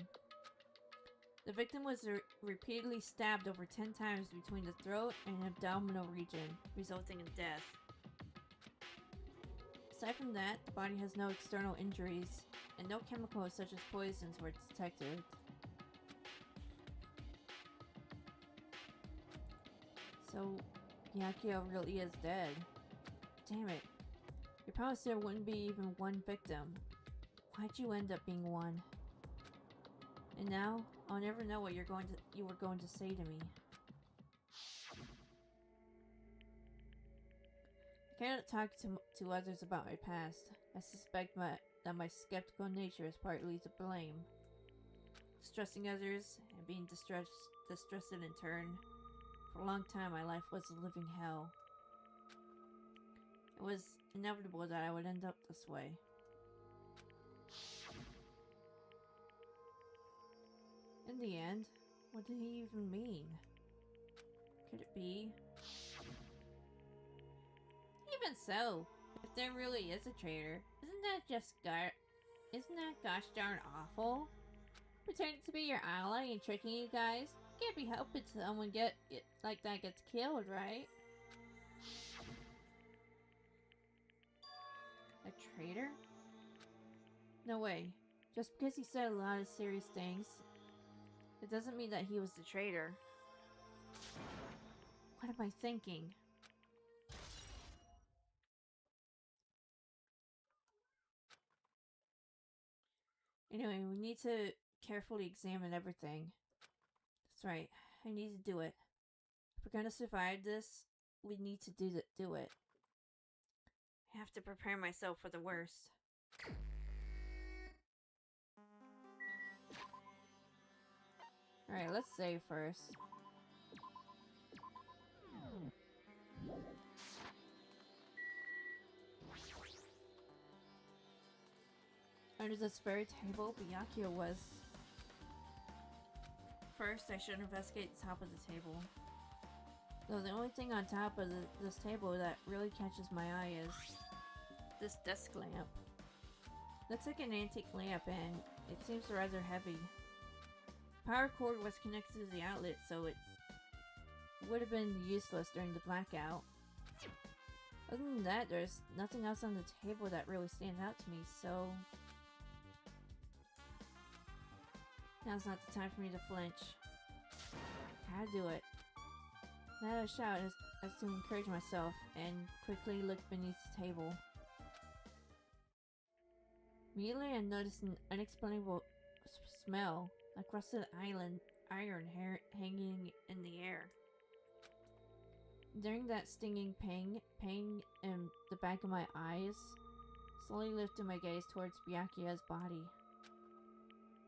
The victim was repeatedly stabbed over 10 times between the throat and abdominal region, resulting in death. Aside from that, the body has no external injuries, and no chemicals such as poisons were detected. So, Byakuya really is dead. Damn it. You promised there wouldn't be even one victim. Why'd you end up being one? And now, I'll never know what you were going to say to me. I cannot talk to others about my past. I suspect that my skeptical nature is partly to blame. Distrusting others and being distrusted in turn. For a long time, my life was a living hell. It was inevitable that I would end up this way. In the end, what did he even mean? Could it be? Even so, if there really is a traitor, isn't that gosh darn awful? Pretending to be your ally and tricking you guys? Can't be helping someone like that gets killed, right? A traitor? No way. Just because he said a lot of serious things, it doesn't mean that he was the traitor. What am I thinking? Anyway, we need to carefully examine everything. That's right, I need to do it. If we're gonna survive this, we need to do it. I have to prepare myself for the worst. Alright, let's save first. Under the spare table, Byakuya was. First, I should investigate the top of the table. Though the only thing on top of this table that really catches my eye is this desk lamp. Looks like an antique lamp and it seems rather heavy. Power cord was connected to the outlet, so it would have been useless during the blackout. Other than that, there's nothing else on the table that really stands out to me, so now's not the time for me to flinch. Gotta do it. Not a shout as to encourage myself, and quickly look beneath the table. Immediately I noticed an unexplainable smell, like rusted iron hanging in the air. During that stinging pain in the back of my eyes, slowly lifted my gaze towards Byakuya's body.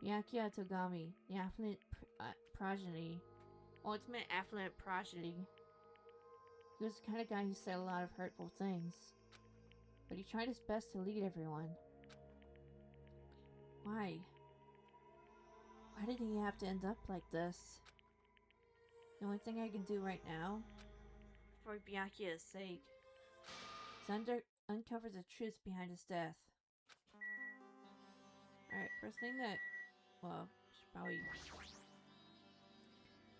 Byakuya Togami, the affluent progeny, ultimate affluent progeny. He was the kind of guy who said a lot of hurtful things, but he tried his best to lead everyone. Why? Why did he have to end up like this? The only thing I can do right now, for Byakuya's sake, is uncover the truth behind his death. Alright, first thing that, well, should probably...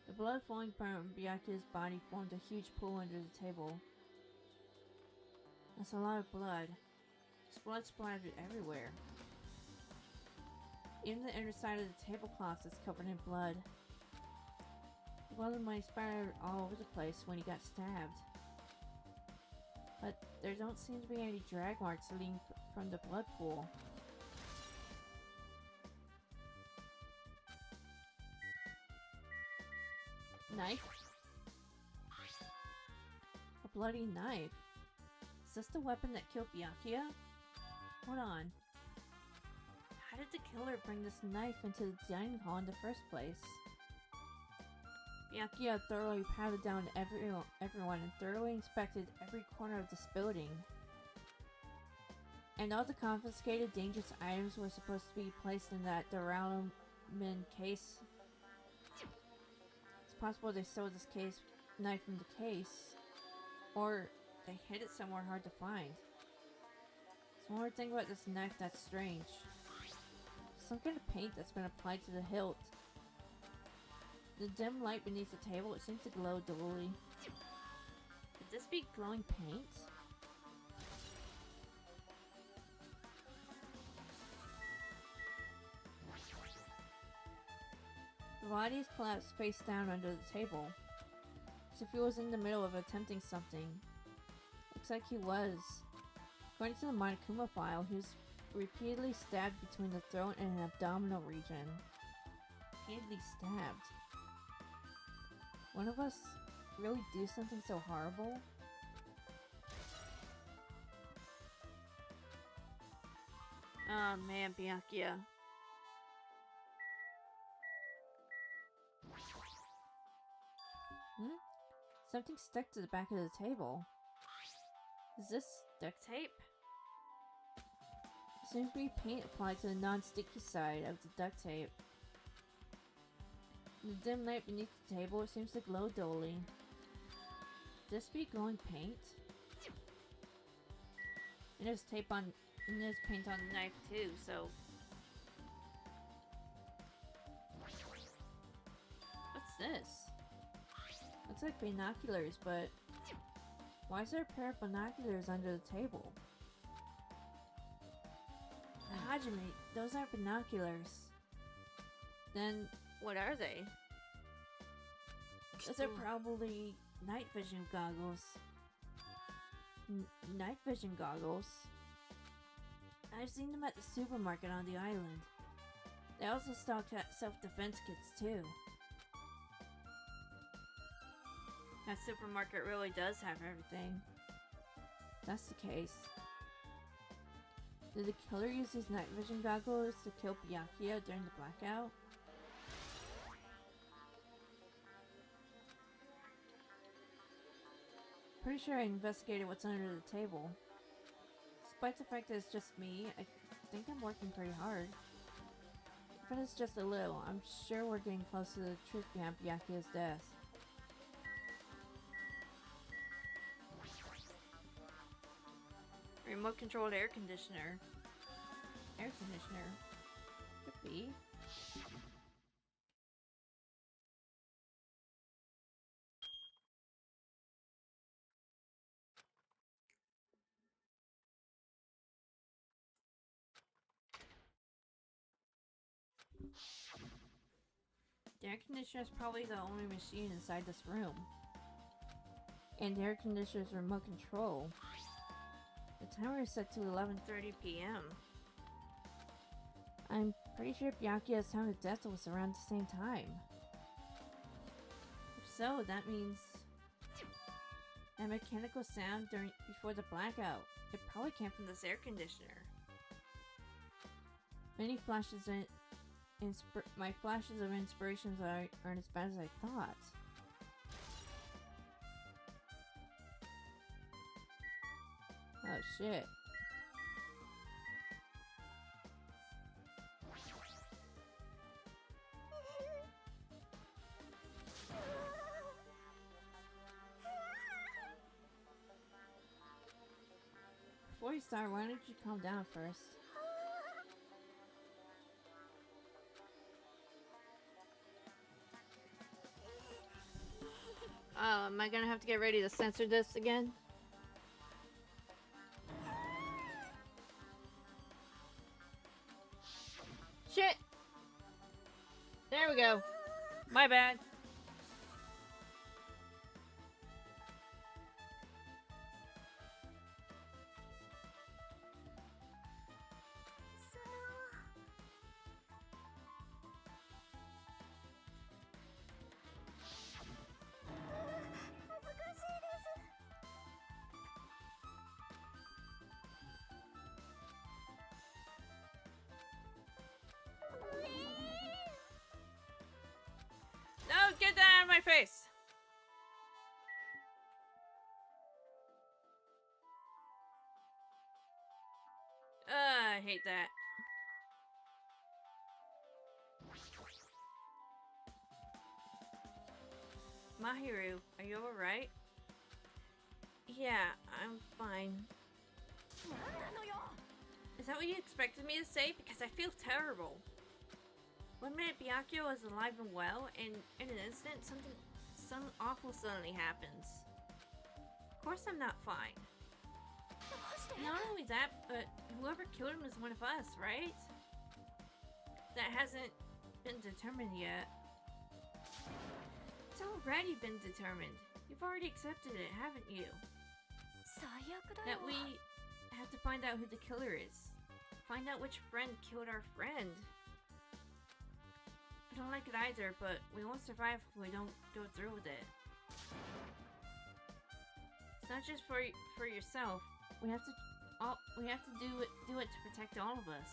The blood flowing from Byakuya's body formed a huge pool under the table. That's a lot of blood. There's blood splattered everywhere. Even the inner side of the tablecloth is covered in blood. The blood might splattered all over the place when he got stabbed. But there don't seem to be any drag marks leading from the blood pool. Knife? A bloody knife? Is this the weapon that killed Byakuya? Hold on. How did the killer bring this knife into the dining hall in the first place? Byakuya thoroughly patted down everyone and thoroughly inspected every corner of this building. And all the confiscated dangerous items were supposed to be placed in that Danganronpa case. It's possible they stole this knife from the case, or they hid it somewhere hard to find. So one more thing about this knife that's strange. Some kind of paint that's been applied to the hilt. The dim light beneath the table, it seems to glow dully. Could this be glowing paint? The body is collapsed face down under the table, as if he was in the middle of attempting something. Looks like he was. According to the Monokuma file, he was repeatedly stabbed between the throat and an abdominal region. Repeatedly stabbed. One of us really do something so horrible? Oh man, Byakuya. Something stuck to the back of the table. Is this duct tape? Seems to be paint applied to the non-sticky side of the duct tape. In the dim light beneath the table, it seems to glow dully. Could this be glowing paint? And there's paint on the knife too, so... What's this? Looks like binoculars, but... Why is there a pair of binoculars under the table? Hajime, those aren't binoculars. Then, what are they? Those are probably night vision goggles. Night vision goggles? I've seen them at the supermarket on the island. They also stock self-defense kits too. That supermarket really does have everything. If that's the case. Did the killer use his night vision goggles to kill Byakuya during the blackout? Pretty sure I investigated what's under the table. Despite the fact that it's just me, I think I'm working pretty hard. Even if it's just a little, I'm sure we're getting close to the truth behind Byakuya's death. Remote controlled air conditioner. Air conditioner? Could be. The air conditioner is probably the only machine inside this room. And the air conditioner's remote control. The timer is set to 11:30 p.m. I'm pretty sure Byakuya's time of death was around the same time. If so, that means a mechanical sound before the blackout. It probably came from this air conditioner. Many flashes my flashes of inspirations aren't as bad as I thought. Oh shit. we start, why don't you calm down first? Oh, am I gonna have to get ready to censor this again? Shit! There we go. My bad. No, get that out of my face! I hate that. Mahiru, are you alright? Yeah, I'm fine. Is that what you expected me to say? Because I feel terrible. 1 minute Byakuya is alive and well, and in an instant, something awful suddenly happens. Of course I'm not fine. Not only that, but whoever killed him is one of us, right? That hasn't been determined yet. It's already been determined. You've already accepted it, haven't you? That we have to find out who the killer is. Find out which friend killed our friend. I don't like it either, but we won't survive if we don't go through with it. It's not just for yourself. We have to do it to protect all of us.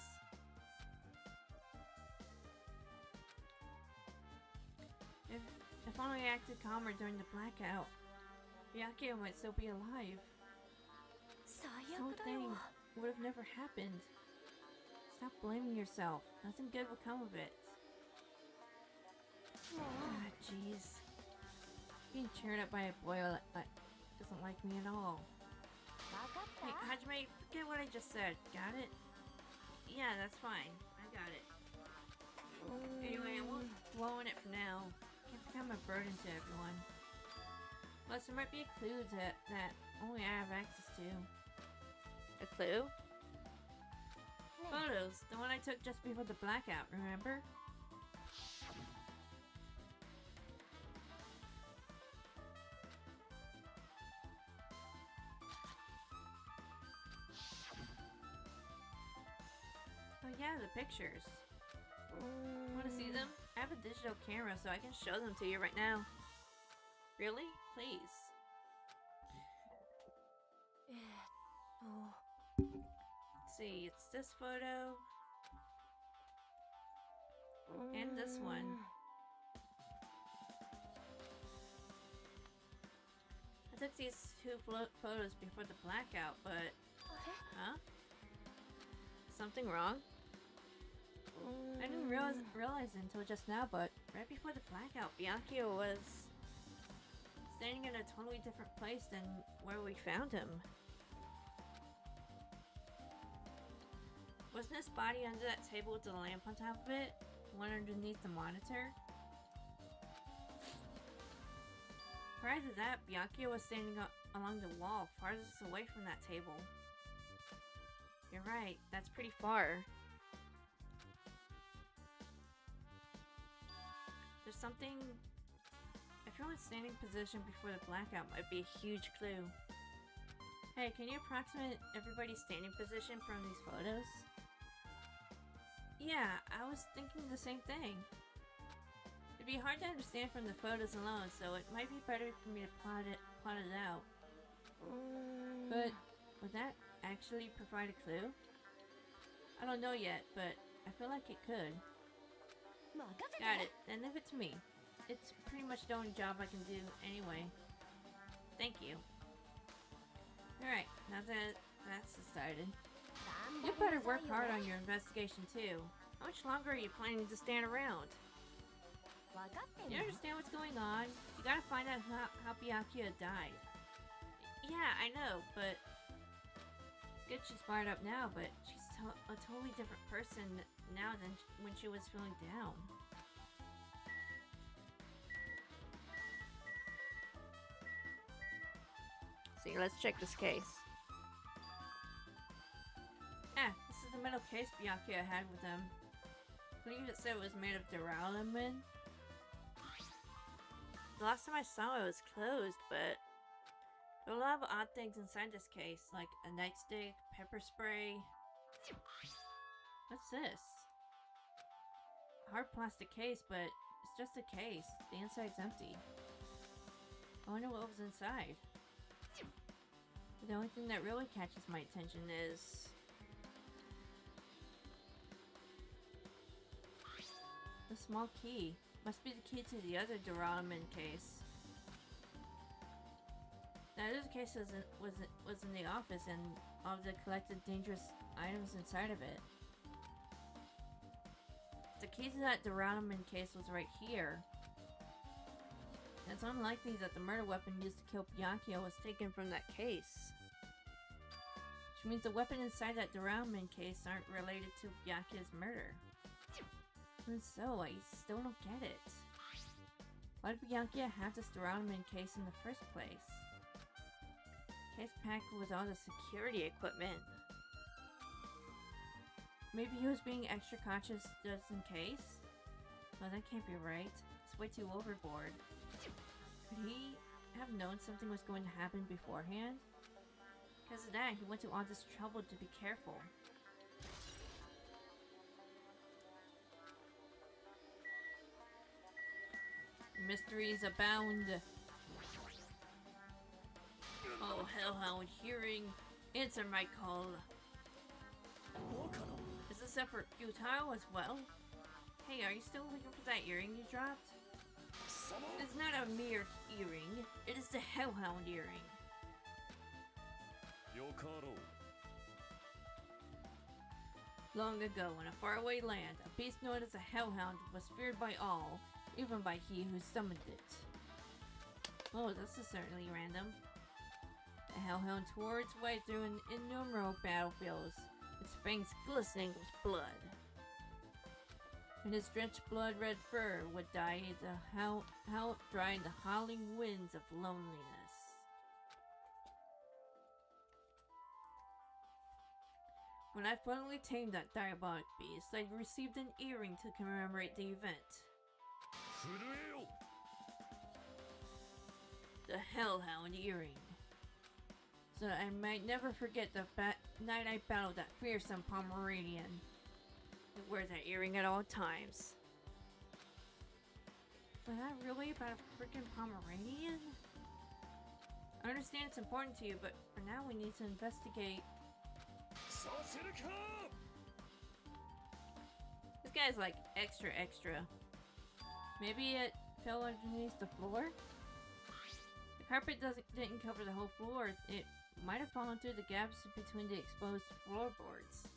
If only I acted calmer during the blackout, Byakuya might still be alive. This whole thing would have never happened. Stop blaming yourself. Nothing good will come of it. Ah, jeez. Being cheered up by a boy doesn't like me at all. Hey, Hajime, forget what I just said. Got it? Yeah, that's fine. I got it. Anyway, I won't dwell on it for now. Can't become a burden to everyone. Plus, there might be a clue that only I have access to. A clue? Photos. The one I took just before the blackout, remember? Oh yeah, the pictures. Want to see them? I have a digital camera so I can show them to you right now. Really? Please. Let's see, it's this photo. And this one. I took these two photos before the blackout, but... Huh? Something wrong? I didn't realize it until just now, but right before the blackout, Byakuya was standing in a totally different place than where we found him. Wasn't his body under that table with the lamp on top of it? The one underneath the monitor? Prior to that, Byakuya was standing along the wall, farthest away from that table. You're right, that's pretty far. There's something... Everyone's standing position before the blackout might be a huge clue. Hey, can you approximate everybody's standing position from these photos? Yeah, I was thinking the same thing. It'd be hard to understand from the photos alone, so it might be better for me to plot it out. But would that actually provide a clue? I don't know yet, but I feel like it could. Got it, then leave it to me. It's pretty much the only job I can do anyway. Thank you. Alright, now that that's decided. You better work hard on your investigation too. How much longer are you planning to stand around? You understand what's going on? You gotta find out how Byakuya died. Yeah, I know, but it's good she's fired up now, but she's a totally different person now than when she was feeling down. See, let's check this case. Ah, this is the metal case Byakuya had with him. I believe it said it was made of duralumin. The last time I saw it was closed, but there are a lot of odd things inside this case, like a nightstick, pepper spray. What's this? Hard plastic case, but it's just a case. The inside's empty. I wonder what was inside. But the only thing that really catches my attention is the small key. Must be the key to the other duralumin case. The other case was in the office, and all of the collected dangerous items inside of it. The key to that duralumin case was right here. It's unlikely that the murder weapon used to kill Byakuya was taken from that case. Which means the weapon inside that duralumin case aren't related to Byakuya's murder. And so, I still don't get it. Why did Byakuya have this duralumin case in the first place? Case packed with all the security equipment. Maybe he was being extra cautious just in case? No, that can't be right. It's way too overboard. Could he have known something was going to happen beforehand? Because of that, he went to all this trouble to be careful. Mysteries abound. Oh, hellhound hearing, answer my call. Is this effort futile as well? Hey, are you still looking for that earring you dropped? It's not a mere earring, it is the hellhound earring. Long ago, in a faraway land, a beast known as a hellhound was feared by all, even by he who summoned it. Oh, this is certainly random. The hellhound tore its way through innumerable battlefields, its fangs glistening with blood. And his drenched blood-red fur would dry in the howling winds of loneliness. When I finally tamed that diabolic beast, I received an earring to commemorate the event. The Hellhound earring. So that I might never forget the night I battled that fearsome Pomeranian. I wear that earring at all times. Was that really about a freaking Pomeranian? I understand it's important to you, but for now we need to investigate. This guy's like extra. Maybe it fell underneath the floor? The carpet didn't cover the whole floor. It might have fallen through the gaps between the exposed floorboards.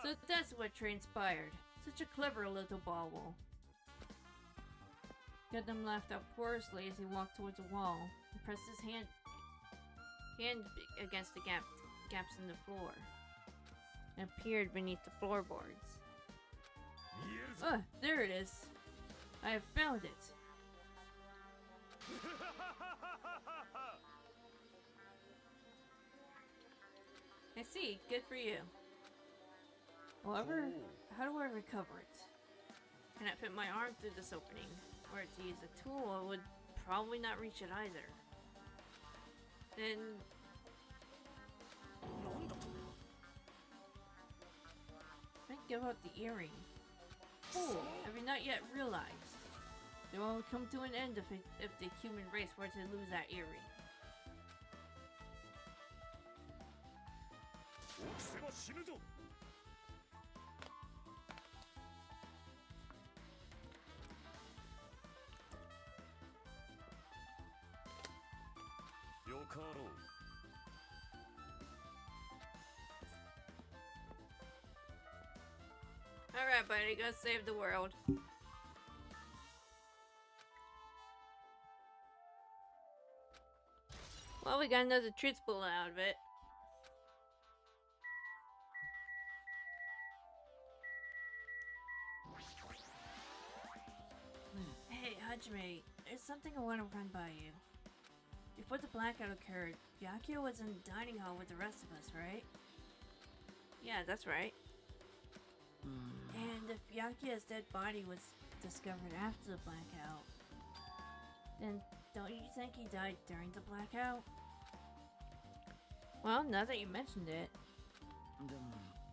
So that's what transpired. Such a clever little bauble. Gundam laughed uproariously as he walked towards the wall and pressed his hand against the gaps in the floor and peered beneath the floorboards. There it is. I have found it. I see. Good for you. However, how do I recover it? Can I fit my arm through this opening? Or to use a tool, I would probably not reach it either. Then... Think about the earring. Fool, have you not yet realized? It will come to an end if the human race were to lose that earring. Alright, buddy, go save the world. Well, we got another truth bullet out of it. Hey, Hajime, there's something I want to run by you. Before the blackout occurred, Byakuya was in the dining hall with the rest of us, right? Yeah, that's right. And if Byakuya's dead body was discovered after the blackout, then don't you think he died during the blackout? Well, now that you mentioned it.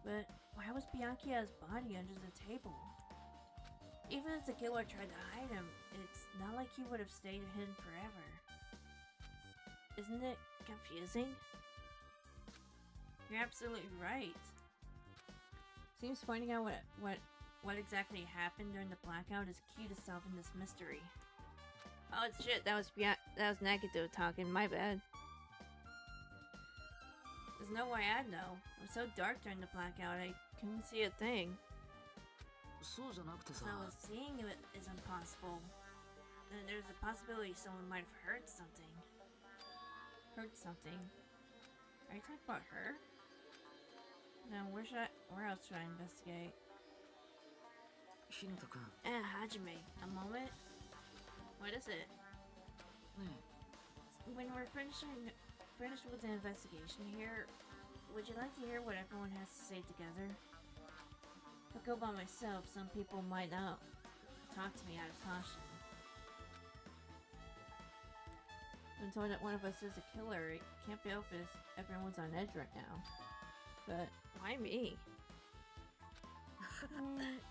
But why was Byakuya's body under the table? Even if the killer tried to hide him, it's not like he would have stayed hidden forever. Isn't it confusing? You're absolutely right. Seems finding out what exactly happened during the blackout is key to solving this mystery. Oh shit, that was Nagato talking, my bad. There's no way I'd know. It was so dark during the blackout, I couldn't see a thing. So seeing it is impossible. Then there's a possibility someone might have heard something. Heard something? Are you talking about her? Then where else should I investigate? Hajime, a moment? What is it? When we're finished with the investigation here, would you like to hear what everyone has to say together? If I go by myself, some people might not talk to me out of caution. I've been told that one of us is a killer. It can't be helped if everyone's on edge right now. But why me?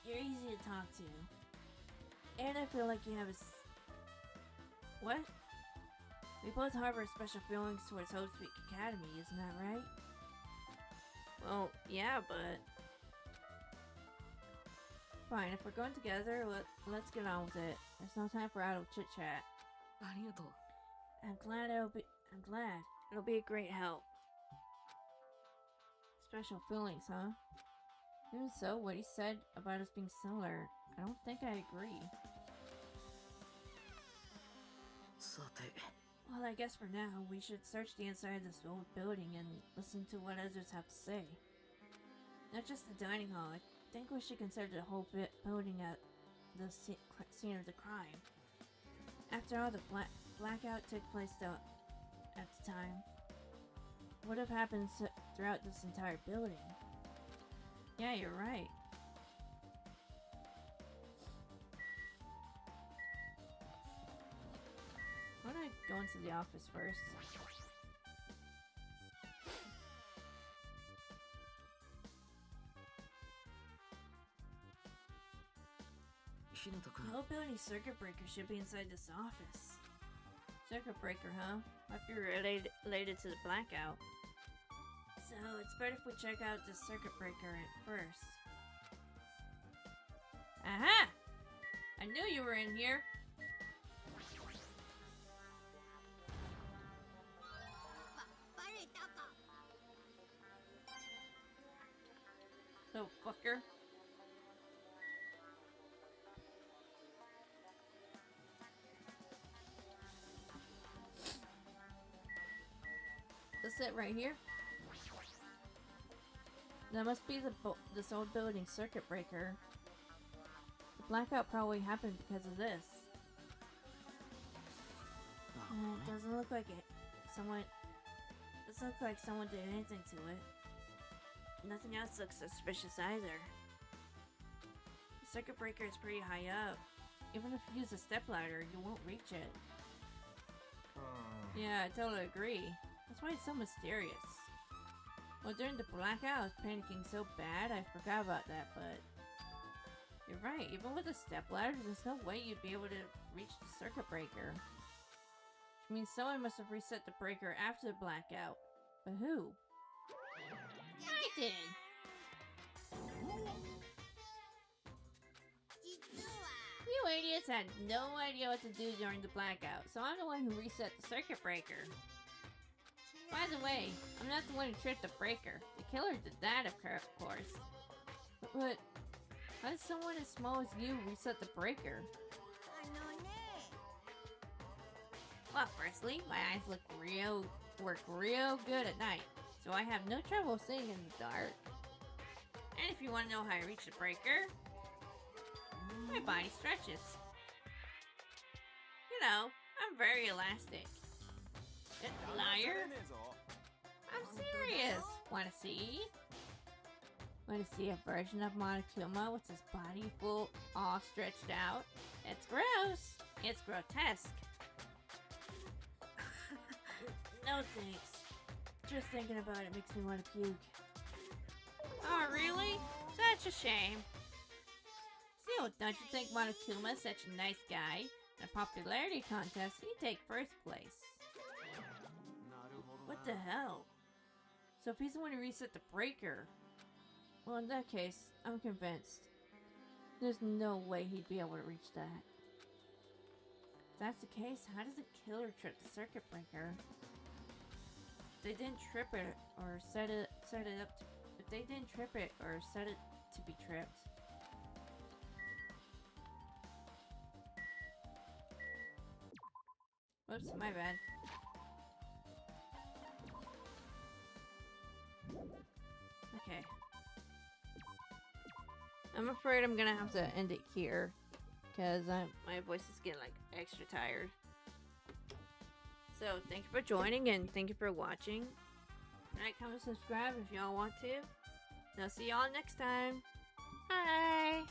You're easy to talk to. And I feel like you have What? We both harbor special feelings towards Hope Speak Academy, isn't that right? Well, yeah, but... Fine, if we're going together, let's get on with it. There's no time for idle chit-chat. I'm glad. It'll be a great help. Special feelings, huh? Even so, what he said about us being similar, I don't think I agree. Well, I guess for now, we should search the inside of this old building and listen to what others have to say. Not just the dining hall, I think we should consider the whole building at the scene of the crime. After all, the blackout took place at the time. What have happened throughout this entire building? Yeah, you're right. Why don't I go into the office first? The whole building circuit breaker should be inside this office. Circuit breaker, huh? Might be related to the blackout. So it's better if we check out the circuit breaker first. Aha! I knew you were in here. Little fucker. This it right here? That must be this old building circuit breaker. The blackout probably happened because of this. It doesn't look like someone did anything to it. Nothing else looks suspicious either. The circuit breaker is pretty high up. Even if you use a stepladder, you won't reach it. Yeah, I totally agree. That's why it's so mysterious. Well, during the blackout, I was panicking so bad, I forgot about that, but... You're right, even with a stepladder, there's no way you'd be able to reach the circuit breaker. Which means someone must have reset the breaker after the blackout. But who? I did! You idiots had no idea what to do during the blackout, so I'm the one who reset the circuit breaker. By the way, I'm not the one who tripped the breaker. The killer did that, of course. But how did someone as small as you reset the breaker? Well, firstly, my eyes look real work real good at night, so I have no trouble seeing in the dark. And if you want to know how I reach the breaker, my body stretches. You know, I'm very elastic. Liar! I'm serious! Wanna see? Wanna see a version of Monokuma with his body full all stretched out? It's gross! It's grotesque. No thanks. Just thinking about it makes me want to puke. Oh really? Such a shame. Still, don't you think Monokuma is such a nice guy? In a popularity contest, he'd take first place. What the hell? So if he's the one who reset the breaker, well in that case, I'm convinced. There's no way he'd be able to reach that. If that's the case, how does the killer trip the circuit breaker? If they didn't trip it or set it up to, if they didn't trip it or set it to be tripped. Whoops, my bad. Okay. I'm afraid I'm gonna have to end it here because my voice is getting like extra tired. So thank you for joining and thank you for watching. Like, comment, subscribe if y'all want to. And I'll see y'all next time. Bye!